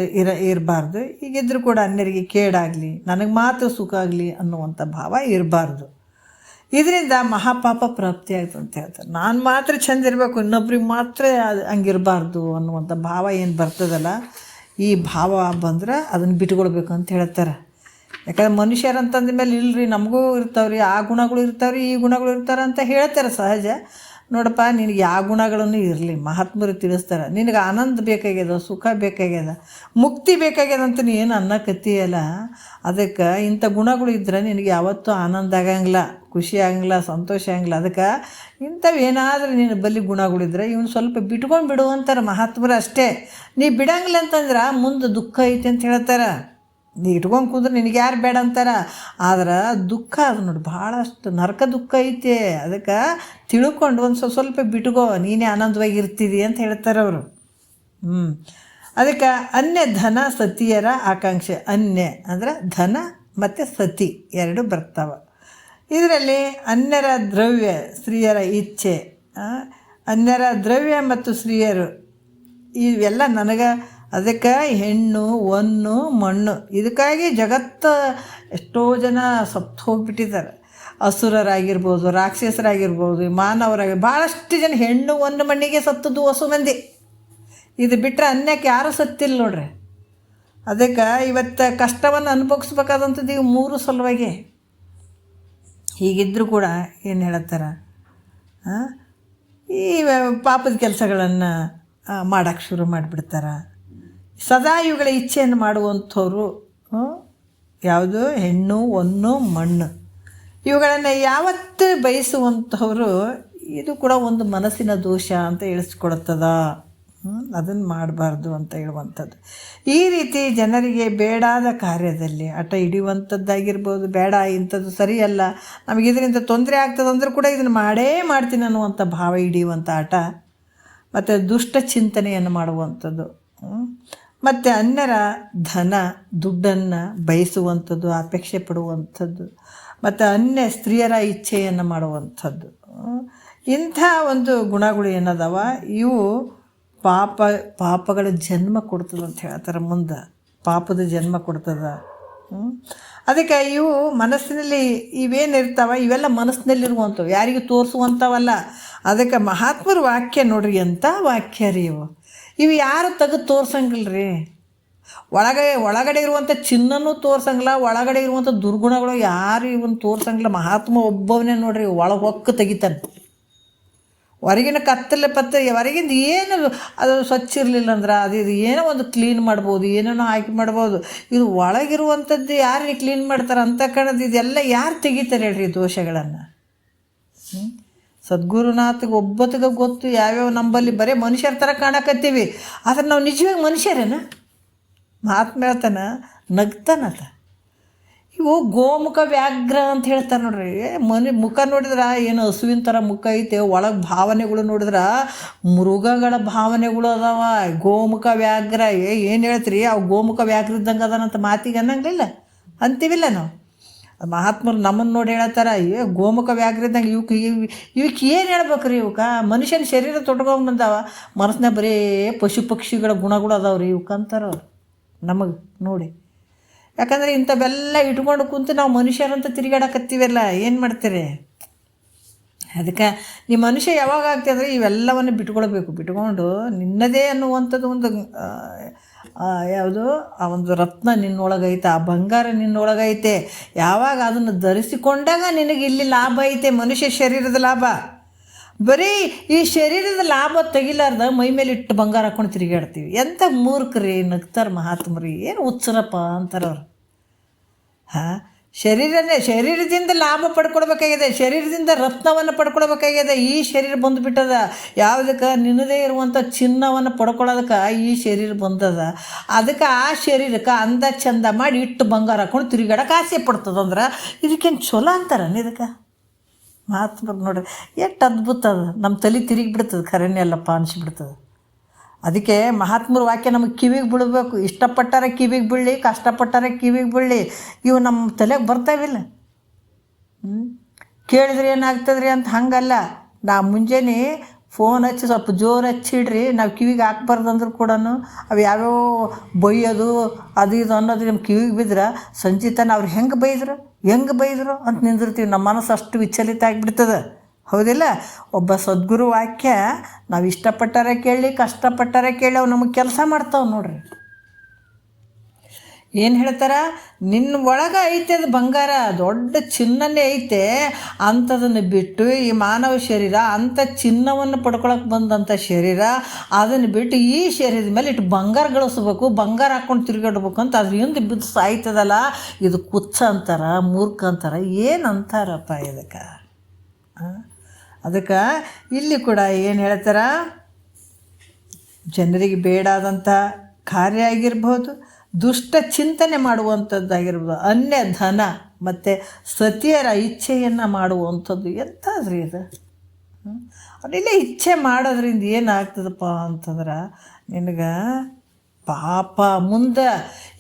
ಇರಬಾರ್ದು. ಹೀಗಿದ್ದರೂ ಕೂಡ ಅನ್ಯರಿಗೆ ಕೇಡಾಗಲಿ, ನನಗೆ ಮಾತ್ರ ಸುಖ ಆಗಲಿ ಅನ್ನುವಂಥ ಭಾವ ಇರಬಾರ್ದು. ಇದರಿಂದ ಮಹಾಪಾಪ ಪ್ರಾಪ್ತಿ ಆಯಿತು ಅಂತ ಹೇಳ್ತಾರೆ. ನಾನು ಮಾತ್ರ ಚೆಂದ ಇರಬೇಕು, ಇನ್ನೊಬ್ರಿಗೆ ಮಾತ್ರ ಹಂಗಿರಬಾರ್ದು ಅನ್ನುವಂಥ ಭಾವ ಏನು ಬರ್ತದಲ್ಲ, ಈ ಭಾವ ಬಂದ್ರೆ ಅದನ್ನು ಬಿಟ್ಕೊಳ್ಬೇಕು ಅಂತ ಹೇಳ್ತಾರೆ. ಯಾಕಂದ್ರೆ ಮನುಷ್ಯರಂತಂದ ಮೇಲೆ ಇಲ್ಲರಿ ನಮಗೂ ಇರ್ತಾವ್ರಿ, ಆ ಗುಣಗಳು ಇರ್ತಾವ್ರಿ, ಈ ಗುಣಗಳು ಇರ್ತಾರೆ ಅಂತ ಹೇಳ್ತಾರೆ ಸಹಜ. ನೋಡಪ್ಪ, ನಿನಗೆ ಯಾವ ಗುಣಗಳನ್ನು ಇರಲಿ, ಮಹಾತ್ಮರು ತಿಳಿಸ್ತಾರೆ. ನಿನಗೆ ಆನಂದ ಬೇಕಾಗ್ಯದ, ಸುಖ ಬೇಕಾಗ್ಯದ, ಮುಕ್ತಿ ಬೇಕಾಗ್ಯದ ಅಂತ ನೀನು ಅನ್ನಕತ್ತೀಯಲ್ಲ, ಅದಕ್ಕೆ ಇಂಥ ಗುಣಗಳು ಇದ್ದರೆ ನಿನಗೆ ಯಾವತ್ತೂ ಆನಂದ ಆಗಂಗಿಲ್ಲ, ಖುಷಿ ಆಗಂಗಿಲ್ಲ, ಸಂತೋಷ ಆಗಂಗಿಲ್ಲ. ಅದಕ್ಕೆ ಇಂಥವು ಏನಾದರೂ ನಿನ್ನ ಬಲ್ಲಿ ಗುಣಗಳಿದ್ರೆ ಇವನು ಸ್ವಲ್ಪ ಬಿಟ್ಕೊಂಡು ಬಿಡು ಅಂತಾರೆ ಮಹಾತ್ಮರು ಅಷ್ಟೇ. ನೀ ಬಿಡಂಗಿಲ್ಲ ಅಂತಂದ್ರೆ ಮುಂದೆ ದುಃಖ ಐತೆ ಅಂತ ಹೇಳ್ತಾರೆ. ನೀ ಇಟ್ಕೊಂಡು ಕೂದ್ರೆ ನಿನಗೆ ಯಾರು ಬೇಡ ಅಂತಾರೆ. ಆದ್ರೆ ದುಃಖ ಅದು ನೋಡಿ, ಭಾಳಷ್ಟು ನರಕ ದುಃಖ ಐತೆ. ಅದಕ್ಕೆ ತಿಳ್ಕೊಂಡು ಒಂದು ಸ್ವಲ್ಪ ಬಿಟ್ಕೋ, ನೀನೇ ಆನಂದವಾಗಿ ಇರ್ತೀರಿ ಅಂತ ಹೇಳ್ತಾರೆ ಅವರು. ಅದಕ್ಕೆ ಅನ್ಯ ಧನ ಸತಿಯರ ಆಕಾಂಕ್ಷೆ. ಅನ್ಯ ಅಂದರೆ ಧನ ಮತ್ತು ಸತಿ ಎರಡು ಬರ್ತಾವೆ. ಇದರಲ್ಲಿ ಅನ್ಯರ ದ್ರವ್ಯ, ಸ್ತ್ರೀಯರ ಇಚ್ಛೆ, ಅನ್ಯರ ದ್ರವ್ಯ ಮತ್ತು ಸ್ತ್ರೀಯರು ಇವೆಲ್ಲ ನನಗೆ. ಅದಕ್ಕೆ ಹೆಣ್ಣು ಹೊನ್ನು ಮಣ್ಣು, ಇದಕ್ಕಾಗಿ ಜಗತ್ತು ಎಷ್ಟೋ ಜನ ಸತ್ತು ಹೋಗ್ಬಿಟ್ಟಿದ್ದಾರೆ. ಅಸುರರಾಗಿರ್ಬೋದು, ರಾಕ್ಷಸರಾಗಿರ್ಬೋದು, ಭಾಳಷ್ಟು ಜನ ಹೆಣ್ಣು ಒಂದು ಮಣ್ಣಿಗೆ ಸತ್ತದ್ದು ಹೊಸ ಮಂದಿ. ಇದು ಬಿಟ್ಟರೆ ಅನ್ಯಕ್ಕೆ ಯಾರೂ ಸತ್ತಿಲ್ಲ ನೋಡ್ರಿ. ಅದಕ್ಕೆ ಇವತ್ತು ಕಷ್ಟವನ್ನು ಅನುಭವಿಸ್ಬೇಕಾದಂಥದ್ದು ಈಗ 3 ಸಲುವಾಗಿ. ಹೀಗಿದ್ದರೂ ಕೂಡ ಏನು ಹೇಳ್ತಾರೆ, ಈ ಪಾಪದ ಕೆಲಸಗಳನ್ನು ಮಾಡೋಕ್ಕೆ ಶುರು ಮಾಡಿಬಿಡ್ತಾರೆ. ಸದಾ ಇವುಗಳ ಇಚ್ಛೆಯನ್ನು ಮಾಡುವಂಥವ್ರು ಯಾವುದು, ಹೆಣ್ಣು, ಹೊನ್ನು, ಮಣ್ಣು, ಇವುಗಳನ್ನು ಯಾವತ್ತೂ ಬಯಸುವಂಥವರು. ಇದು ಕೂಡ ಒಂದು ಮನಸ್ಸಿನ ದೋಷ ಅಂತ ಹೇಳಿಸ್ಕೊಡ್ತದ. ಅದನ್ನು ಮಾಡಬಾರ್ದು ಅಂತ ಹೇಳುವಂಥದ್ದು. ಈ ರೀತಿ ಜನರಿಗೆ ಬೇಡಾದ ಕಾರ್ಯದಲ್ಲಿ ಹಠ ಹಿಡಿಯುವಂಥದ್ದಾಗಿರ್ಬೋದು. ಬೇಡ, ಇಂಥದ್ದು ಸರಿಯಲ್ಲ, ನಮಗೆ ಇದರಿಂದ ತೊಂದರೆ ಆಗ್ತದಂದ್ರೂ ಕೂಡ ಇದನ್ನು ಮಾಡೇ ಮಾಡ್ತೀನಿ ಅನ್ನುವಂಥ ಭಾವ ಹಿಡಿಯುವಂಥ ಹಠ, ಮತ್ತು ದುಷ್ಟ ಚಿಂತನೆಯನ್ನು ಮಾಡುವಂಥದ್ದು, ಮತ್ತು ಅನ್ಯರ ಧನ ದುಡ್ಡನ್ನು ಬಯಸುವಂಥದ್ದು, ಅಪೇಕ್ಷೆ ಪಡುವಂಥದ್ದು, ಮತ್ತು ಅನ್ಯ ಸ್ತ್ರೀಯರ ಇಚ್ಛೆಯನ್ನು ಮಾಡುವಂಥದ್ದು. ಇಂಥ ಒಂದು ಗುಣಗಳು ಏನದವ, ಇವು ಪಾಪಗಳ ಜನ್ಮ ಕೊಡ್ತದೆ ಅಂತ ಹೇಳ್ತಾರೆ. ಮುಂದೆ ಪಾಪದ ಜನ್ಮ ಕೊಡ್ತದೆ. ಅದಕ್ಕೆ ಇವು ಮನಸ್ಸಿನಲ್ಲಿ ಇವೇನಿರ್ತಾವ, ಇವೆಲ್ಲ ಮನಸ್ಸಿನಲ್ಲಿರುವಂಥವು, ಯಾರಿಗೂ ತೋರಿಸುವಂಥವಲ್ಲ. ಅದಕ್ಕೆ ಮಹಾತ್ಮರ ವಾಕ್ಯ ನೋಡ್ರಿ, ಎಂಥ ವಾಕ್ಯ ರೀ ಇವು ಯಾರು ತೆಗೆದು ತೋರ್ಸಂಗಿಲ್ಲ ರೀ. ಒಳಗಡೆ ಇರುವಂಥ ಚಿನ್ನನೂ ತೋರ್ಸಂಗಿಲ್ಲ, ಒಳಗಡೆ ಇರುವಂಥ ದುರ್ಗುಣಗಳು ಯಾರು ಇವನ್ನ ತೋರ್ಸಂಗಿಲ್ಲ. ಮಹಾತ್ಮ ಒಬ್ಬವನೇ ನೋಡ್ರಿ ಒಳಗೆ ಹೊಕ್ಕು ತೆಗಿತಾನೆ. ಹೊರಗಿನ ಕತ್ತಲೆ ಹೊರಗಿಂದ ಏನು ಅದು ಸ್ವಚ್ಛ ಇರಲಿಲ್ಲ ಅಂದ್ರೆ ಇದು ಏನೋ ಒಂದು ಕ್ಲೀನ್ ಮಾಡ್ಬೋದು, ಏನೇನೋ ಆಯ್ಕೆ ಮಾಡ್ಬೋದು. ಇದು ಒಳಗಿರುವಂಥದ್ದು ಯಾರು ಕ್ಲೀನ್ ಮಾಡ್ತಾರೆ ಅಂತ ಕಾಣೋದು. ಇದೆಲ್ಲ ಯಾರು ತೆಗಿತಾರೆ ಹೇಳ್ರಿ ದೋಷಗಳನ್ನು? ಸದ್ಗುರುನಾಥಗೆ ಒಬ್ಬತ್ತಿಗೆ ಗೊತ್ತು ಯಾವ್ಯಾವ ನಂಬಲ್ಲಿ ಬರೀ ಮನುಷ್ಯರ ಥರ ಕಾಣಕತ್ತೀವಿ, ಆದರೆ ನಾವು ನಿಜವಾಗಿ ಮನುಷ್ಯರೇನ? ಮಹಾತ್ಮ ಹೇಳ್ತಾನೆ, ನಗ್ತಾನತ. ಇವು ಗೋಮುಖ ವ್ಯಾಘ್ರ ಅಂತ ಹೇಳ್ತಾರೆ ನೋಡ್ರಿ. ಮುಖ ನೋಡಿದ್ರೆ ಏನು ಹಸುವಿನ ಥರ ಮುಖ ಐತೆ, ಒಳಗೆ ಭಾವನೆಗಳು ನೋಡಿದ್ರೆ ಮೃಗಗಳ ಭಾವನೆಗಳು ಅದಾವ. ಗೋಮುಖ ವ್ಯಾಘ್ರ ಏನು ಹೇಳ್ತೀರಿ, ಅವು ಗೋಮುಖ ವ್ಯಾಘ್ರ ಇದ್ದಂಗೆ ಅದಾನಂತ ಮಾತಿಗೆ ಅನ್ನಂಗಿಲ್ಲ ಅಂತೀವಿಲ್ಲ ನಾವು. ಮಹಾತ್ಮರು ನಮ್ಮನ್ನು ನೋಡಿ ಹೇಳ್ತಾರೆ, ಗೋಮುಖ ವ್ಯಾಘ್ರ ಇದ್ದಂಗೆ ಇವಕ್ಕೆ ಏನು ಹೇಳ್ಬೇಕು ರೀ? ಮನುಷ್ಯನ ಶರೀರ ತೊಟ್ಕೊಂಡ್ಬಂದಾವ, ಮನಸ್ಸಿನ ಬರೀ ಪಶು ಪಕ್ಷಿಗಳ ಗುಣಗಳು ಅದಾವ್ರಿ ಇವಕ್ಕಂತಾರವ್ರು ನಮಗೆ ನೋಡಿ. ಯಾಕಂದರೆ ಇಂಥವೆಲ್ಲ ಇಟ್ಕೊಂಡು ಕುಂತು ನಾವು ಮನುಷ್ಯರಂತ ತಿರುಗಾಡಕತ್ತೀವಲ್ಲ, ಏನು ಮಾಡ್ತೀರಿ? ಅದಕ್ಕೆ ನಿಮ್ಮ ಮನುಷ್ಯ ಯಾವಾಗ ಆಗ್ತದೆ ಇವೆಲ್ಲವನ್ನು ಬಿಟ್ಕೊಳ್ಬೇಕು. ನಿನ್ನದೇ ಅನ್ನುವಂಥದ್ದು ಒಂದು ಯಾವುದು, ಆ ಒಂದು ರತ್ನ ನಿನ್ನೊಳಗೈತೆ, ಆ ಬಂಗಾರ ನಿನ್ನೊಳಗೈತೆ. ಯಾವಾಗ ಅದನ್ನು ಧರಿಸಿಕೊಂಡಾಗ ನಿನಗೆ ಇಲ್ಲಿ ಲಾಭ ಐತೆ, ಮನುಷ್ಯ ಶರೀರದ ಲಾಭ. ಬರೀ ಈ ಶರೀರದ ಲಾಭ ತೆಗಿಲಾರ್ದ ಮೈ ಮೇಲೆ ಇಟ್ಟು ಬಂಗಾರ ಹಾಕೊಂಡು ತಿರುಗಾಡ್ತೀವಿ. ಎಂಥ ಮೂರ್ಖರಿ, ನಗ್ತಾರೆ ಮಹಾತ್ಮರಿ. ಏನು ಹುಚ್ಚರಪ್ಪ ಅಂತಾರವ್ರು. ಶರೀರದಿಂದ ಲಾಭ ಪಡ್ಕೊಳ್ಬೇಕಾಗಿದೆ, ಶರೀರದಿಂದ ರತ್ನವನ್ನು ಪಡ್ಕೊಳ್ಬೇಕಾಗಿದೆ. ಈ ಶರೀರ ಬಂದುಬಿಟ್ಟದ ಯಾವುದಕ್ಕೆ? ನಿನ್ನದೇ ಇರುವಂಥ ಚಿನ್ನವನ್ನು ಪಡ್ಕೊಳ್ಳೋದಕ್ಕೆ ಈ ಶರೀರ ಬಂದದ. ಅದಕ್ಕೆ ಆ ಶರೀರಕ್ಕೆ ಅಂದ ಚಂದ ಮಾಡಿ ಇಟ್ಟು ಬಂಗಾರ ಹಾಕೊಂಡು ತಿರುಗಾಡಕ್ಕೆ ಆಸೆ ಪಡ್ತದಂದ್ರೆ ಇದಕ್ಕೇನು ಚಲೋ ಅಂತಾರ? ಇದಕ್ಕೆ ಮಹಾತ್ಮರು ನೋಡ್ರಿ ಎಷ್ಟು ಅದ್ಭುತ ಅದು. ನಮ್ಮ ತಲೆ ತಿರುಗಿಬಿಡ್ತದೆ, ಖರೇನೆ ಅಲ್ಲಪ್ಪ ಅನಿಸ್ಬಿಡ್ತದೆ. ಅದಕ್ಕೆ ಮಹಾತ್ಮರ ವಾಕ್ಯ ನಮಗೆ ಕಿವಿಗೆ ಬೀಳಬೇಕು. ಇಷ್ಟಪಟ್ಟಾರ ಕಿವಿಗೆ ಬೀಳಲಿ, ಕಷ್ಟಪಟ್ಟಾರ ಕಿವಿಗೆ ಬೀಳಲಿ, ಇವು ನಮ್ಮ ತಲೆಗೆ ಬರ್ತಾವಿಲ್ಲ. ಕೇಳಿದ್ರೆ ಏನಾಗ್ತದ್ರಿ ಅಂತ ಹಂಗಲ್ಲ. ನಾ ಮುಂಜಾನೆ ಫೋನ್ ಹಚ್ಚಿ ಸ್ವಲ್ಪ ಜೋರು ಹಚ್ಚಿಡ್ರಿ, ನಾವು ಕಿವಿಗೆ ಹಾಕ್ಬಾರ್ದು ಅಂದ್ರೂ ಕೂಡ ಅವು ಯಾವ್ಯಾವ ಬೈಯೋದು ಅದು ಇದು ಅನ್ನೋದು ನಮ್ಮ ಕಿವಿಗೆ ಬಿದ್ರೆ ಸಂಚಿತನ ಅವ್ರು ಹೆಂಗೆ ಬೈದ್ರು ಅಂತ ನಿಂದಿರ್ತೀವಿ. ನಮ್ಮ ಮನಸ್ಸು ಅಷ್ಟು ವಿಚಲಿತ ಆಗಿಬಿಡ್ತದೆ, ಹೌದಿಲ್ಲ? ಒಬ್ಬ ಸದ್ಗುರು ವಾಕ್ಯ ನಾವು ಇಷ್ಟಪಟ್ಟಾರ ಕೇಳಿ, ಕಷ್ಟಪಟ್ಟಾರ ಕೇಳಿ ಅವು ನಮಗೆ ಕೆಲಸ ಮಾಡ್ತಾವೆ ನೋಡ್ರಿ. ಏನು ಹೇಳ್ತಾರೆ? ನಿನ್ನ ಒಳಗೆ ಐತೆ ಅದು ಬಂಗಾರ, ದೊಡ್ಡ ಚಿನ್ನನೇ ಐತೆ. ಅಂಥದನ್ನು ಬಿಟ್ಟು ಈ ಮಾನವ ಶರೀರ ಅಂಥ ಚಿನ್ನವನ್ನು ಪಡ್ಕೊಳಕ್ಕೆ ಬಂದಂಥ ಶರೀರ, ಅದನ್ನು ಬಿಟ್ಟು ಈ ಶರೀರದ ಮೇಲೆ ಇಟ್ಟು ಬಂಗಾರ ಗಳಿಸ್ಬೇಕು, ಬಂಗಾರ ಹಾಕ್ಕೊಂಡು ತಿರುಗಾಡ್ಬೇಕು ಅಂತ ಅದ್ರ ಹಿಂದೆ ಬಿದ್ದು ಸಾಯ್ತದಲ್ಲ. ಇದು ಕುಚ್ಚ ಅಂತಾರ, ಮೂರ್ಖ ಅಂತಾರ, ಏನು ಅಂತಾರಪ್ಪ ಇದಕ್ಕೆ? ಅದಕ್ಕೆ ಇಲ್ಲಿ ಕೂಡ ಏನು ಹೇಳ್ತಾರ, ಜನರಿಗೆ ಬೇಡಾದಂಥ ಕಾರ್ಯ ಆಗಿರ್ಬೋದು, ದುಷ್ಟ ಚಿಂತನೆ ಮಾಡುವಂಥದ್ದಾಗಿರ್ಬೋದು, ಅನ್ಯ ಧನ ಮತ್ತು ಸತಿಯರ ಇಚ್ಛೆಯನ್ನು ಮಾಡುವಂಥದ್ದು. ಎಂಥದ್ರಿ ಇದು? ಅದಿಲ್ಲೇ ಇಚ್ಛೆ ಮಾಡೋದ್ರಿಂದ ಏನಾಗ್ತದಪ್ಪ ಅಂತಂದ್ರೆ ನಿನಗೆ ಪಾಪ ಮುಂದೆ.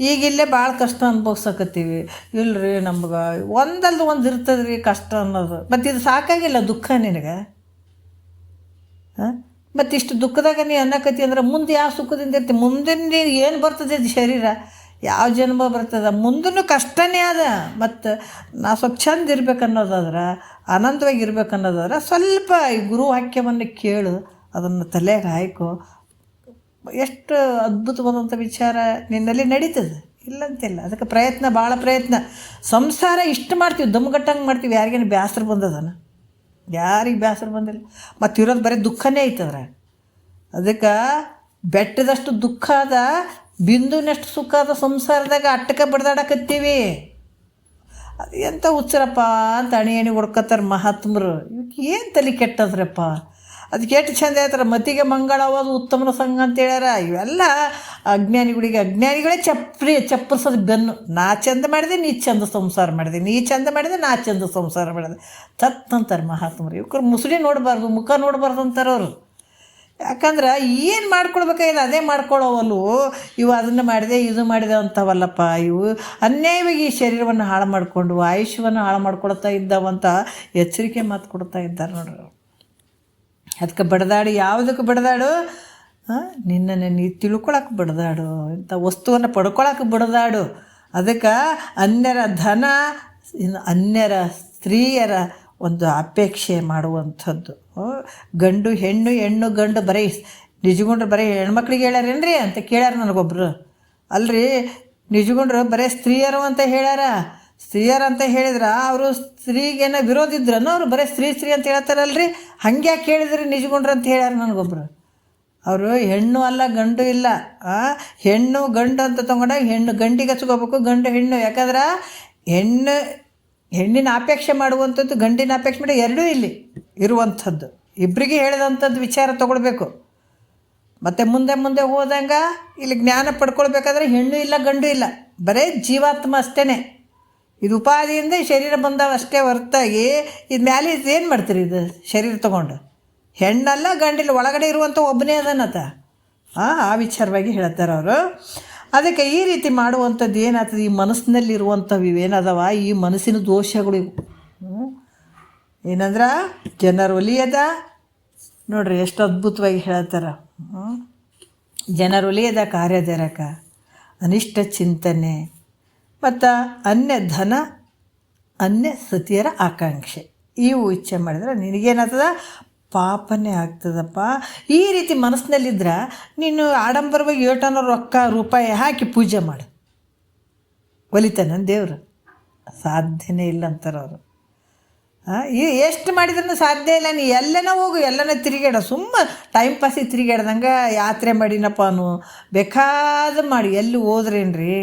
ಈಗಿಲ್ಲೇ ಭಾಳ ಕಷ್ಟ ಅನ್ಭವಿಸಕತ್ತೀವಿ. ಇಲ್ಲರಿ ನಮ್ಗೆ ಒಂದಲ್ದು ಒಂದು ಇರ್ತದೆ ರೀ ಕಷ್ಟ ಅನ್ನೋದು. ಮತ್ತು ಇದು ಸಾಕಾಗಿಲ್ಲ ದುಃಖ ನಿನಗೆ? ಮತ್ತು ಇಷ್ಟು ದುಃಖದಾಗ ನೀ ಅನ್ನಕತ್ತಿ ಅಂದ್ರೆ ಮುಂದೆ ಯಾವ ಸುಖದಿಂದ ಇರ್ತೀವಿ? ಮುಂದೆ ನೀನು ಏನು ಬರ್ತದೆ ಶರೀರ? ಯಾವ ಜನ್ಮ ಬರ್ತದೆ ಮುಂದೂ ಕಷ್ಟನೇ ಅದ. ಮತ್ತು ನಾ ಸ್ವಲ್ಪ ಚಂದ ಇರ್ಬೇಕು ಅನ್ನೋದಾದ್ರೆ, ಆನಂದವಾಗಿ ಇರ್ಬೇಕು ಅನ್ನೋದಾದ್ರೆ ಸ್ವಲ್ಪ ಈ ಗುರು ವಾಕ್ಯವನ್ನು ಕೇಳು, ಅದನ್ನು ತಲೆಗೆ ಹಾಯ್ಕೊ. ಎಷ್ಟು ಅದ್ಭುತವಾದಂಥ ವಿಚಾರ ನಿನ್ನಲ್ಲಿ ನಡೀತದೆ, ಇಲ್ಲಂತಿಲ್ಲ. ಅದಕ್ಕೆ ಪ್ರಯತ್ನ, ಭಾಳ ಪ್ರಯತ್ನ. ಸಂಸಾರ ಇಷ್ಟು ಮಾಡ್ತೀವಿ, ದಮ್ಗಟ್ಟಂಗೆ ಮಾಡ್ತೀವಿ. ಯಾರಿಗೇನು ಬೇಸರ ಬಂದದನ? ಯಾರಿಗೆ ಬೇಸರ ಬಂದಿಲ್ಲ. ಮತ್ತು ಇರೋದು ಬರೀ ದುಃಖನೇ ಐತದ್ರ. ಅದಕ್ಕೆ ಬೆಟ್ಟದಷ್ಟು ದುಃಖ ಅದ, ಬಿಂದುನಷ್ಟು ಸುಖ ಅದ ಸಂಸಾರದಾಗ. ಅಟ್ಟಕ್ಕೆ ಬಡ್ದಾಡಕತ್ತೀವಿ. ಅದು ಎಂಥ ಹುಚ್ಚರಪ್ಪ ಅಂತ ಅಣಿ ಹೊಡ್ಕೊತಾರೆ ಮಹಾತ್ಮರು. ಇವಕ್ಕೆ ಏನು ತಲೆ ಕೆಟ್ಟದ್ರಪ್ಪ. ಅದಕ್ಕೆ ಎಷ್ಟು ಚಂದ ಹೇಳ್ತಾರೆ, ಮತಿಗೆ ಮಂಗಳವಾದ ಉತ್ತಮನ ಸಂಘ ಅಂತ ಹೇಳ್ಯಾರ. ಇವೆಲ್ಲ ಅಜ್ಞಾನಿಗಳೇ ಚಪ್ಪರಿಸೋದು ಬೆನ್ನು. ನಾ ಚಂದ ಮಾಡಿದೆ, ನೀ ಚಂದ ಸಂಸಾರ ಮಾಡಿದೆ, ನೀ ಚಂದ ಮಾಡಿದೆ, ನಾ ಚಂದ ಸಂಸಾರ ಮಾಡಿದೆ. ತತ್ತಂತಾರೆ ಮಹಾತ್ಮರು. ಇವ್ರು ಮುಸುಡಿ ನೋಡಬಾರ್ದು, ಮುಖ ನೋಡಬಾರ್ದು ಅಂತಾರೆ ಅವರು. ಯಾಕಂದ್ರೆ ಏನು ಮಾಡ್ಕೊಳ್ಬೇಕಾಗಿದೆ ಅದೇ ಮಾಡ್ಕೊಳ್ಳೋವಲ್ಲು. ಇವು ಅದನ್ನು ಮಾಡಿದೆ, ಇದು ಮಾಡಿದೆ ಅಂತವಲ್ಲಪ್ಪ. ಇವು ಅನ್ಯಾಯವಾಗಿ ಈ ಶರೀರವನ್ನು ಹಾಳು ಮಾಡಿಕೊಂಡು ಆಯುಷ್ಯವನ್ನು ಹಾಳು ಮಾಡ್ಕೊಳ್ತಾ ಇದ್ದಾವಂತ ಎಚ್ಚರಿಕೆ ಮಾತು ಕೊಡ್ತಾ ಇದ್ದಾರೆ ನೋಡ್ರಿ. ಅದಕ್ಕೆ ಬಡ್ದಾಡು. ಯಾವುದಕ್ಕೆ ಬಡ್ದಾಡು? ನಿನ್ನನ್ನು ನೀ ತಿಳ್ಕೊಳಕ್ಕೆ ಬಡ್ದಾಡು, ಇಂಥ ವಸ್ತುವನ್ನು ಪಡ್ಕೊಳಕ್ಕೆ ಬಡ್ದಾಡು. ಅದಕ್ಕೆ ಅನ್ಯರ ಧನ, ಅನ್ಯರ ಸ್ತ್ರೀಯರ ಒಂದು ಅಪೇಕ್ಷೆ ಮಾಡುವಂಥದ್ದು. ಗಂಡು ಹೆಣ್ಣು, ಹೆಣ್ಣು ಗಂಡು ಬರೀ ನಿಜಗೊಂಡ್ರು ಬರೀ ಹೆಣ್ಮಕ್ಳಿಗೆ ಹೇಳ್ಯಾರೇನ್ರಿ ಅಂತ ಕೇಳ್ಯಾರ ನನಗೊಬ್ರು. ಅಲ್ರಿ, ನಿಜಗೊಂಡ್ರು ಬರೀ ಸ್ತ್ರೀಯರು ಅಂತ ಹೇಳ್ಯಾರ. ಸ್ತ್ರೀಯರು ಅಂತ ಹೇಳಿದ್ರೆ ಅವರು ಸ್ತ್ರೀಗೇನೋ ವಿರೋಧ ಇದ್ರನು ಅವ್ರು ಬರೀ ಸ್ತ್ರೀ ಅಂತ ಹೇಳ್ತಾರಲ್ರಿ. ಹಂಗೆ ಯಾಕೆ ಹೇಳಿದ್ರಿ ನಿಜಗೊಂಡ್ರು ಅಂತ ಹೇಳ್ಯಾರ ನನಗೊಬ್ರು. ಅವರು ಹೆಣ್ಣು ಅಲ್ಲ ಗಂಡು ಇಲ್ಲ, ಹೆಣ್ಣು ಗಂಡು ಅಂತ ತೊಗೊಂಡಾಗ ಹೆಣ್ಣು ಗಂಡಿಗೆ ಹಚ್ಕೋಬೇಕು, ಗಂಡು ಹೆಣ್ಣು. ಯಾಕಂದ್ರೆ ಹೆಣ್ಣಿನ ಅಪೇಕ್ಷೆ ಮಾಡುವಂಥದ್ದು, ಗಂಡಿನ ಅಪೇಕ್ಷೆ ಮಾಡಿ ಎರಡೂ ಇಲ್ಲಿ ಇರುವಂಥದ್ದು. ಇಬ್ಬರಿಗೆ ಹೇಳಿದಂಥದ್ದು ವಿಚಾರ ತೊಗೊಳ್ಬೇಕು. ಮತ್ತು ಮುಂದೆ ಮುಂದೆ ಹೋದಂಗೆ ಇಲ್ಲಿ ಜ್ಞಾನ ಪಡ್ಕೊಳ್ಬೇಕಾದ್ರೆ ಹೆಣ್ಣು ಇಲ್ಲ ಗಂಡು ಇಲ್ಲ, ಬರೀ ಜೀವಾತ್ಮ ಅಷ್ಟೇ. ಇದು ಉಪಾದಿಯಿಂದ ಶರೀರ ಬಂದವ ಅಷ್ಟೇ ಹೊರತಾಗಿ ಇದು ಮ್ಯಾಲೆ ಏನು ಮಾಡ್ತೀರಿ? ಇದು ಶರೀರ ತೊಗೊಂಡು ಹೆಣ್ಣಲ್ಲ ಗಂಡಿಲ್ಲ, ಒಳಗಡೆ ಇರುವಂಥ ಒಬ್ಬನೇ ಅದನ್ನತ. ಆ ವಿಚಾರವಾಗಿ ಹೇಳ್ತಾರೆ ಅವರು. ಅದಕ್ಕೆ ಈ ರೀತಿ ಮಾಡುವಂಥದ್ದು ಏನಾಗ್ತದೆ, ಈ ಮನಸ್ಸಿನಲ್ಲಿರುವಂಥವು ಇವೇನದವ, ಈ ಮನಸ್ಸಿನ ದೋಷಗಳು ಇವು. ಏನಂದ್ರೆ ಜನರು ಒಲಿಯದ ನೋಡ್ರಿ ಎಷ್ಟು ಅದ್ಭುತವಾಗಿ ಹೇಳ್ತಾರೆ. ಜನರೊಲಿಯದ ಕಾರ್ಯದರಕ, ಅನಿಷ್ಟ ಚಿಂತನೆ ಮತ್ತು ಅನ್ಯ ಧನ, ಅನ್ಯ ಸತಿಯರ ಆಕಾಂಕ್ಷೆ, ಇವು ಇಚ್ಛೆ ಮಾಡಿದ್ರೆ ನಿನಗೇನಾಗ್ತದ? ಪಾಪನೇ ಆಗ್ತದಪ್ಪ. ಈ ರೀತಿ ಮನಸ್ಸಿನಲ್ಲಿದ್ರೆ ನೀನು ಆಡಂಬರವಾಗಿ ಏಟನೋ ರೊಕ್ಕ ರೂಪಾಯಿ ಹಾಕಿ ಪೂಜೆ ಮಾಡು, ಒಲಿತಾನ ದೇವರು? ಸಾಧ್ಯನೇ ಇಲ್ಲ ಅಂತಾರೆ ಅವರು. ಎಷ್ಟು ಮಾಡಿದ್ರೂ ಸಾಧ್ಯ ಇಲ್ಲ. ನೀ ಎಲ್ಲನ ಹೋಗು, ಎಲ್ಲನ ತಿರುಗಾಡ, ಸುಮ್ಮ ಟೈಮ್ ಪಾಸಿಗೆ ತಿರುಗಾಡ್ದಂಗೆ ಯಾತ್ರೆ ಮಾಡಿನಪ್ಪ ಅನು, ಬೇಕಾದ ಮಾಡಿ. ಎಲ್ಲಿ ಹೋದ್ರೇನ್ರಿ?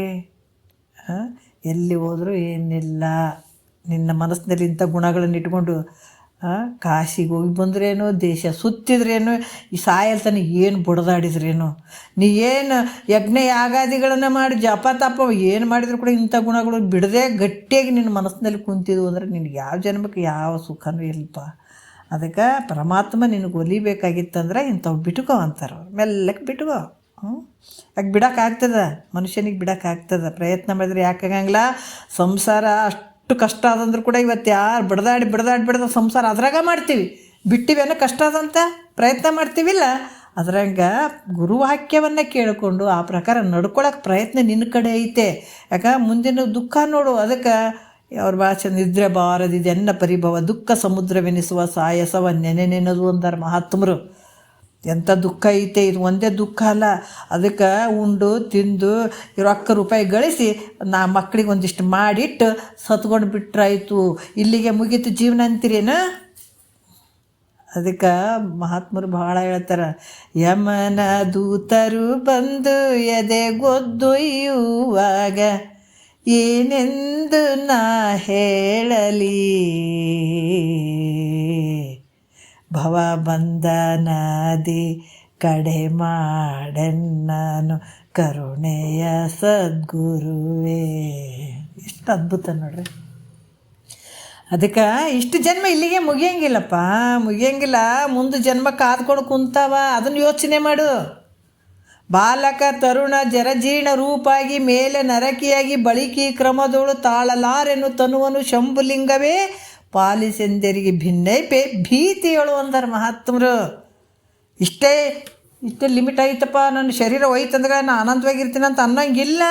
ಎಲ್ಲಿ ಹೋದರೂ ಏನಿಲ್ಲ. ನಿನ್ನ ಮನಸ್ಸಿನಲ್ಲಿ ಇಂಥ ಗುಣಗಳನ್ನು ಇಟ್ಕೊಂಡು ಕಾಶಿಗೆ ಹೋಗಿ ಬಂದ್ರೇನು, ದೇಶ ಸುತ್ತಿದ್ರೇನು, ಈ ಸಾಯಲ್ತಾನೆ ಏನು ಬಡ್ದಾಡಿದ್ರೇನು, ನೀ ಏನು ಯಜ್ಞ ಯಾಗಾದಿಗಳನ್ನು ಮಾಡಿ ಜಪ ತಪ ಏನು ಮಾಡಿದ್ರು ಕೂಡ ಇಂಥ ಗುಣಗಳು ಬಿಡದೆ ಗಟ್ಟಿಯಾಗಿ ನಿನ್ನ ಮನಸ್ಸಿನಲ್ಲಿ ಕುಂತಿದ್ವು ಅಂದ್ರೆ ನಿನಗೆ ಯಾವ ಜನ್ಮಕ್ಕೆ ಯಾವ ಸುಖನೂ ಇಲ್ಲಪ್ಪ. ಅದಕ್ಕೆ ಪರಮಾತ್ಮ ನಿನಗೆ ಒಲಿಬೇಕಾಗಿತ್ತಂದ್ರೆ ಇಂಥವು ಬಿಟ್ಕೋ ಅಂತಾರೆ. ಮೆಲ್ಲಕ್ಕೆ ಬಿಟ್ಕೋ. ಯಾಕೆ ಬಿಡೋಕ್ಕಾಗ್ತದೆ? ಮನುಷ್ಯನಿಗೆ ಬಿಡೋಕ್ಕಾಗ್ತದೆ, ಪ್ರಯತ್ನ ಮಾಡಿದ್ರೆ. ಯಾಕಾಗಂಗಿಲ್ಲ? ಸಂಸಾರ ಅಷ್ಟು ಕಷ್ಟ ಆದಂದ್ರೂ ಕೂಡ ಇವತ್ತು ಯಾರು ಬಿಡ್ದಾಡಿ ಸಂಸಾರ ಅದ್ರಾಗ ಮಾಡ್ತೀವಿ. ಬಿಟ್ಟಿವೇನೋ ಕಷ್ಟ ಅದಂತ ಪ್ರಯತ್ನ ಮಾಡ್ತೀವಿಲ್ಲ. ಅದ್ರಾಗ ಗುರುವಾಕ್ಯವನ್ನು ಕೇಳಿಕೊಂಡು ಆ ಪ್ರಕಾರ ನಡ್ಕೊಳಕ್ಕೆ ಪ್ರಯತ್ನ ನಿನ್ನ ಕಡೆ ಐತೆ. ಯಾಕೆ ಮುಂದಿನ ದುಃಖ ನೋಡು. ಅದಕ್ಕೆ ಅವ್ರ ಭಾಷೆ ನಿದ್ರೆ ಬಾರದಿದೆನ್ನ ಪರಿಭವ, ದುಃಖ ಸಮುದ್ರವೆನಿಸುವ ಸಾಯಸವ ನೆನೆನೆನದು ಅಂದಾರ ಮಹಾತ್ಮರು. ಎಂಥ ದುಃಖ ಐತೆ ಇದು, ಒಂದೇ ದುಃಖ ಅಲ್ಲ. ಅದಕ್ಕೆ ಉಂಡು ತಿಂದು ರೊಕ್ಕ ರೂಪಾಯಿ ಗಳಿಸಿ ಮಕ್ಕಳಿಗೆ ಒಂದಿಷ್ಟು ಮಾಡಿಟ್ಟು ಸತ್ಕೊಂಡು ಬಿಟ್ರಾಯ್ತು, ಇಲ್ಲಿಗೆ ಮುಗೀತು ಜೀವನ ಅಂತೀರೇನು? ಅದಕ್ಕೆ ಮಹಾತ್ಮರು ಭಾಳ ಹೇಳ್ತಾರೆ, ಯಮನ ದೂತರು ಬಂದು ಎದೆಗೊದ್ದೊಯ್ಯುವಾಗ ಏನೆಂದು ನಾ ಹೇಳಲಿ, ಭವ ಬಂಧನದಿ ಕಡೆ ಮಾಡೆನ್ನನು ಕರುಣೆಯ ಸದ್ಗುರುವೇ. ಎಷ್ಟು ಅದ್ಭುತ ನೋಡ್ರಿ. ಅದಕ್ಕೆ ಇಷ್ಟು ಜನ್ಮ ಇಲ್ಲಿಗೆ ಮುಗಿಯಂಗಿಲ್ಲ. ಮುಂದೆ ಜನ್ಮ ಕಾದ್ಕೊಂಡು ಕುಂತಾವ. ಅದನ್ನು ಯೋಚನೆ ಮಾಡು. ಬಾಲಕ ತರುಣ ಜರಜೀರ್ಣ ರೂಪಾಗಿ ಮೇಲೆ ನರಕಿಯಾಗಿ ಬಳಿಕಿ ಕ್ರಮದೋಳು ತಾಳಲಾರೆನು ತನುವನು ಶಂಭುಲಿಂಗವೇ ಪಾಲಿಸೆಂದರಿಗೆ ಭಿನ್ನೈಪೆ ಭೀತಿಯಳು ಅಂದರು ಮಹಾತ್ಮರು. ಇಷ್ಟೇ ಲಿಮಿಟ್ ಐತಪ್ಪ, ನನ್ನ ಶರೀರ ಹೋಯ್ತಂದ್ರೆ ನಾನು ಆನಂದವಾಗಿರ್ತೀನಿ ಅಂತ ಅನ್ನೋಂಗಿಲ್ಲ.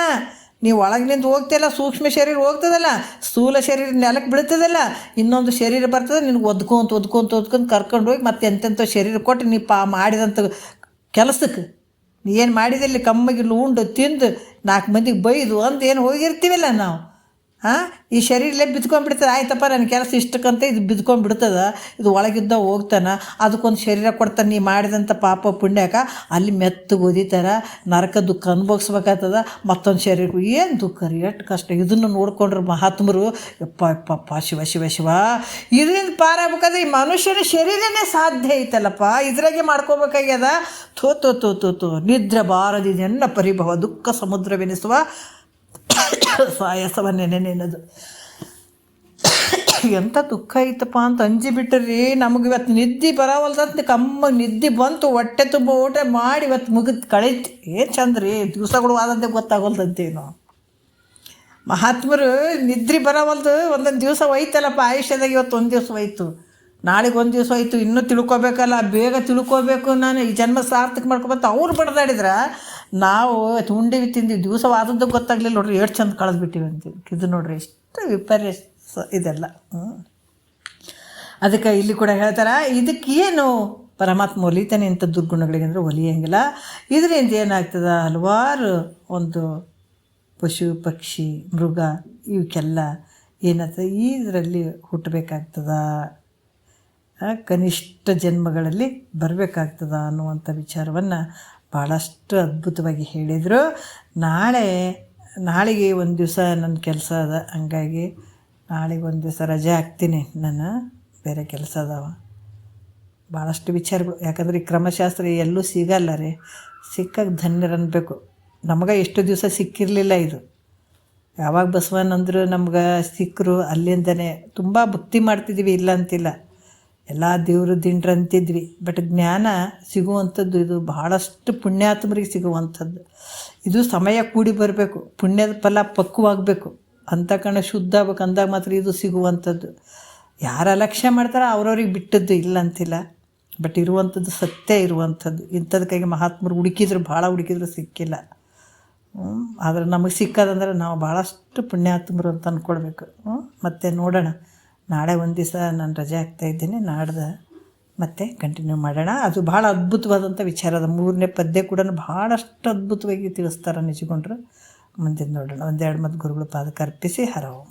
ನೀವು ಒಳಗಿನಿಂದ ಹೋಗ್ತಿಲ್ಲ, ಸೂಕ್ಷ್ಮ ಶರೀರ ಹೋಗ್ತದಲ್ಲ, ಸ್ಥೂಲ ಶರೀರ ನೆಲಕ್ಕೆ ಬೀಳ್ತದಲ್ಲ, ಇನ್ನೊಂದು ಶರೀರ ಬರ್ತದೆ ನಿನಗೆ ಒದ್ಕೊಂತ ಕರ್ಕೊಂಡು ಹೋಗಿ ಮತ್ತೆ ಎಂತೆಂಥ ಶರೀರ ಕೊಟ್ಟು ನೀ ಮಾಡಿದಂಥ ಕೆಲಸಕ್ಕೆ ನೀ ಏನು ಮಾಡಿದಲ್ಲಿ ಕಮ್ಮಗಿಲ್ಲ ಉಂಡು ತಿಂದು 4 ಮಂದಿಗೆ ಬೈದು ಅಂದು ಏನು ಹೋಗಿರ್ತೀವಲ್ಲ ನಾವು. ಈ ಶರೀರಲ್ಲೇ ಬಿದ್ಕೊಂಡ್ಬಿಡ್ತದೆ. ಆಯ್ತಪ್ಪ ನನ್ನ ಕೆಲಸ ಇಷ್ಟಕ್ಕಂತ ಇದು ಬಿದ್ಕೊಂಡ್ಬಿಡ್ತದೆ, ಇದು ಒಳಗಿದ್ದ ಹೋಗ್ತಾನೆ, ಅದಕ್ಕೊಂದು ಶರೀರ ಕೊಡ್ತಾನೆ. ನೀ ಮಾಡಿದಂಥ ಪಾಪ ಪುಣ್ಯಕ್ಕೆ ಅಲ್ಲಿ ಮೆತ್ತಗೆ ಓದಿತಾರೆ, ನರಕ ದುಃಖ ಅನುಭವಿಸ್ಬೇಕಾಗ್ತದ, ಮತ್ತೊಂದು ಶರೀರ. ಏನು ದುಃಖ ರೀ, ಎಷ್ಟು ಕಷ್ಟ. ಇದನ್ನು ನೋಡ್ಕೊಂಡ್ರೆ ಮಹಾತ್ಮರು ಯಪ್ಪ ಶಿವ ಇದರಿಂದ ಪಾರಾಗಬೇಕಾದ್ರೆ ಈ ಮನುಷ್ಯನ ಶರೀರನೇ ಸಾಧ್ಯ ಐತಲ್ಲಪ್ಪ, ಇದ್ರಾಗೆ ಮಾಡ್ಕೋಬೇಕಾಗ್ಯದ. ಥೋ ನಿದ್ರೆ ಬಾರದಿದೆನ್ನ ಪರಿಭವ ದುಃಖ ಸಮುದ್ರವೆನಿಸುವ ಸಾಯಸವನ್ನೇ ನೆನೆದು. ಎಂಥ ದುಃಖ ಐತಪ್ಪ ಅಂತ ಅಂಜಿಬಿಟ್ರಿ. ನಮಗೆ ಇವತ್ತು ನಿದ್ದೆ ಬರೋವಲ್ದಂತ ಕಮ್ಮಗೆ ನಿದ್ದೆ ಬಂತು, ಹೊಟ್ಟೆ ತುಂಬ ಊಟ ಮಾಡಿ ಇವತ್ತು ಮುಗಿದು ಕಳೀತಿ. ಏನು ಚಂದ ರೀ, ದಿವಸಗಳು ಆದಂತೆ ಗೊತ್ತಾಗೋಲ್ದಂತೇನು. ಮಹಾತ್ಮರು ನಿದ್ರೆ ಬರೋವಲ್ದು ಒಂದೊಂದು ದಿವಸ ಹೋಯ್ತಲ್ಲಪ್ಪ ಆಯುಷ್ಯದಾಗ. ಇವತ್ತು ಒಂದು ದಿವಸ ಹೋಯ್ತು, ನಾಳೆಗೆ ಒಂದು ದಿವಸ ಹೋಯ್ತು, ಇನ್ನೂ ತಿಳ್ಕೊಬೇಕಲ್ಲ, ಬೇಗ ತಿಳ್ಕೊಬೇಕು, ನಾನು ಈ ಜನ್ಮ ಸಾರ್ಥಕ ಮಾಡ್ಕೊಬಂತ ಅವ್ರು ಬಡ್ದಾಡಿದ್ರೆ ನಾವು ಉಂಡಿವಿ ತಿಂದಿವಿ, ದಿವಸವಾದದ್ದು ಗೊತ್ತಾಗಲಿಲ್ಲ ನೋಡ್ರಿ, ಎಷ್ಟು ಚಂದ ಕಳೆದ್ಬಿಟ್ಟಿವಿ ಅಂತೀವಿ. ಇದು ನೋಡ್ರಿ ಎಷ್ಟು ವಿಪರ್ಯಾಸ ಇದೆಲ್ಲ. ಅದಕ್ಕೆ ಇಲ್ಲಿ ಕೂಡ ಹೇಳ್ತಾರೆ, ಇದಕ್ಕೇನು ಪರಮಾತ್ಮ ಒಲಿತಾನೆ ಇಂಥ ದುರ್ಗುಣಗಳಿಗೆ ಅಂದರೆ ಒಲಿಯಂಗಿಲ್ಲ. ಇದರಿಂದ ಏನಾಗ್ತದ, ಹಲವಾರು ಒಂದು ಪಶು ಪಕ್ಷಿ ಮೃಗ ಇವಕ್ಕೆಲ್ಲ ಏನಾಗ್ತದೆ, ಇದರಲ್ಲಿ ಹುಟ್ಟಬೇಕಾಗ್ತದ, ಕನಿಷ್ಠ ಜನ್ಮಗಳಲ್ಲಿ ಬರಬೇಕಾಗ್ತದ ಅನ್ನುವಂಥ ವಿಚಾರವನ್ನು ಭಾಳಷ್ಟು ಅದ್ಭುತವಾಗಿ ಹೇಳಿದರು. ನಾಳೆಗೆ ಒಂದು ದಿವಸ ನನ್ನ ಕೆಲಸ ಅದ, ಹಂಗಾಗಿ ನಾಳೆಗೆ ಒಂದು ದಿವಸ ರಜೆ ಹಾಕ್ತೀನಿ, ನಾನು ಬೇರೆ ಕೆಲಸ ಅದಾವ ಭಾಳಷ್ಟು ವಿಚಾರಗಳು. ಯಾಕಂದ್ರೆ ಈ ಕ್ರಮಶಾಸ್ತ್ರ ಎಲ್ಲೂ ಸಿಗಲ್ಲ ರೀ, ಸಿಕ್ಕಾಗ ಧನ್ಯರನ್ಬೇಕು. ನಮಗೆ ಎಷ್ಟು ದಿವಸ ಸಿಕ್ಕಿರಲಿಲ್ಲ ಇದು. ಯಾವಾಗ ಬಸವನಂದ್ರು ನಮ್ಗೆ ಸಿಕ್ಕರು ಅಲ್ಲಿಂದನೇ ತುಂಬ ಭಕ್ತಿ ಮಾಡ್ತಿದ್ವಿ, ಇಲ್ಲ ಅಂತಿಲ್ಲ, ಎಲ್ಲ ದೇವರು ದಿಂಡ್ರು ಅಂತಿದ್ವಿ. ಬಟ್ ಜ್ಞಾನ ಸಿಗುವಂಥದ್ದು ಇದು ಭಾಳಷ್ಟು ಪುಣ್ಯಾತ್ಮರಿಗೆ ಸಿಗುವಂಥದ್ದು. ಇದು ಸಮಯ ಕೂಡಿ ಬರಬೇಕು, ಪುಣ್ಯದ ಫಲ ಪಕ್ವವಾಗಬೇಕು, ಅಂತಕಣ ಶುದ್ಧ ಆಗ್ಬೇಕು, ಅಂದಾಗ ಮಾತ್ರ ಇದು ಸಿಗುವಂಥದ್ದು. ಯಾರು ಅಲಕ್ಷ್ಯ ಮಾಡ್ತಾರೋ ಅವ್ರವ್ರಿಗೆ ಬಿಟ್ಟದ್ದು, ಇಲ್ಲ ಅಂತಿಲ್ಲ. ಬಟ್ ಇರುವಂಥದ್ದು ಸತ್ಯ ಇರುವಂಥದ್ದು. ಇಂಥದಕ್ಕಾಗಿ ಮಹಾತ್ಮರು ಭಾಳ ಹುಡುಕಿದ್ರು ಸಿಕ್ಕಿಲ್ಲ. ಆದರೆ ನಮಗೆ ಸಿಕ್ಕದಂದ್ರೆ ನಾವು ಭಾಳಷ್ಟು ಪುಣ್ಯಾತ್ಮರು ಅಂತ ಅಂದ್ಕೊಳ್ಬೇಕು. ಮತ್ತು ನೋಡೋಣ, ನಾಳೆ ಒಂದು ದಿವಸ ನಾನು ರಜೆ ಆಗ್ತಾಯಿದ್ದೀನಿ, ನಾಡ್ದು ಮತ್ತೆ ಕಂಟಿನ್ಯೂ ಮಾಡೋಣ. ಅದು ಭಾಳ ಅದ್ಭುತವಾದಂಥ ವಿಚಾರ ಅದ. 3ನೇ ಪದ್ಯ ಕೂಡ ಭಾಳಷ್ಟು ಅದ್ಭುತವಾಗಿ ತಿಳಿಸ್ತಾರೆ ನಿಜಗೊಂಡ್ರು. ಮುಂದಿನ ನೋಡೋಣ. 1-2 ಮತ್ತು ಗುರುಗಳು ಪಾದಕ್ಕೆ ಅರ್ಪಿಸಿ ಹರವು.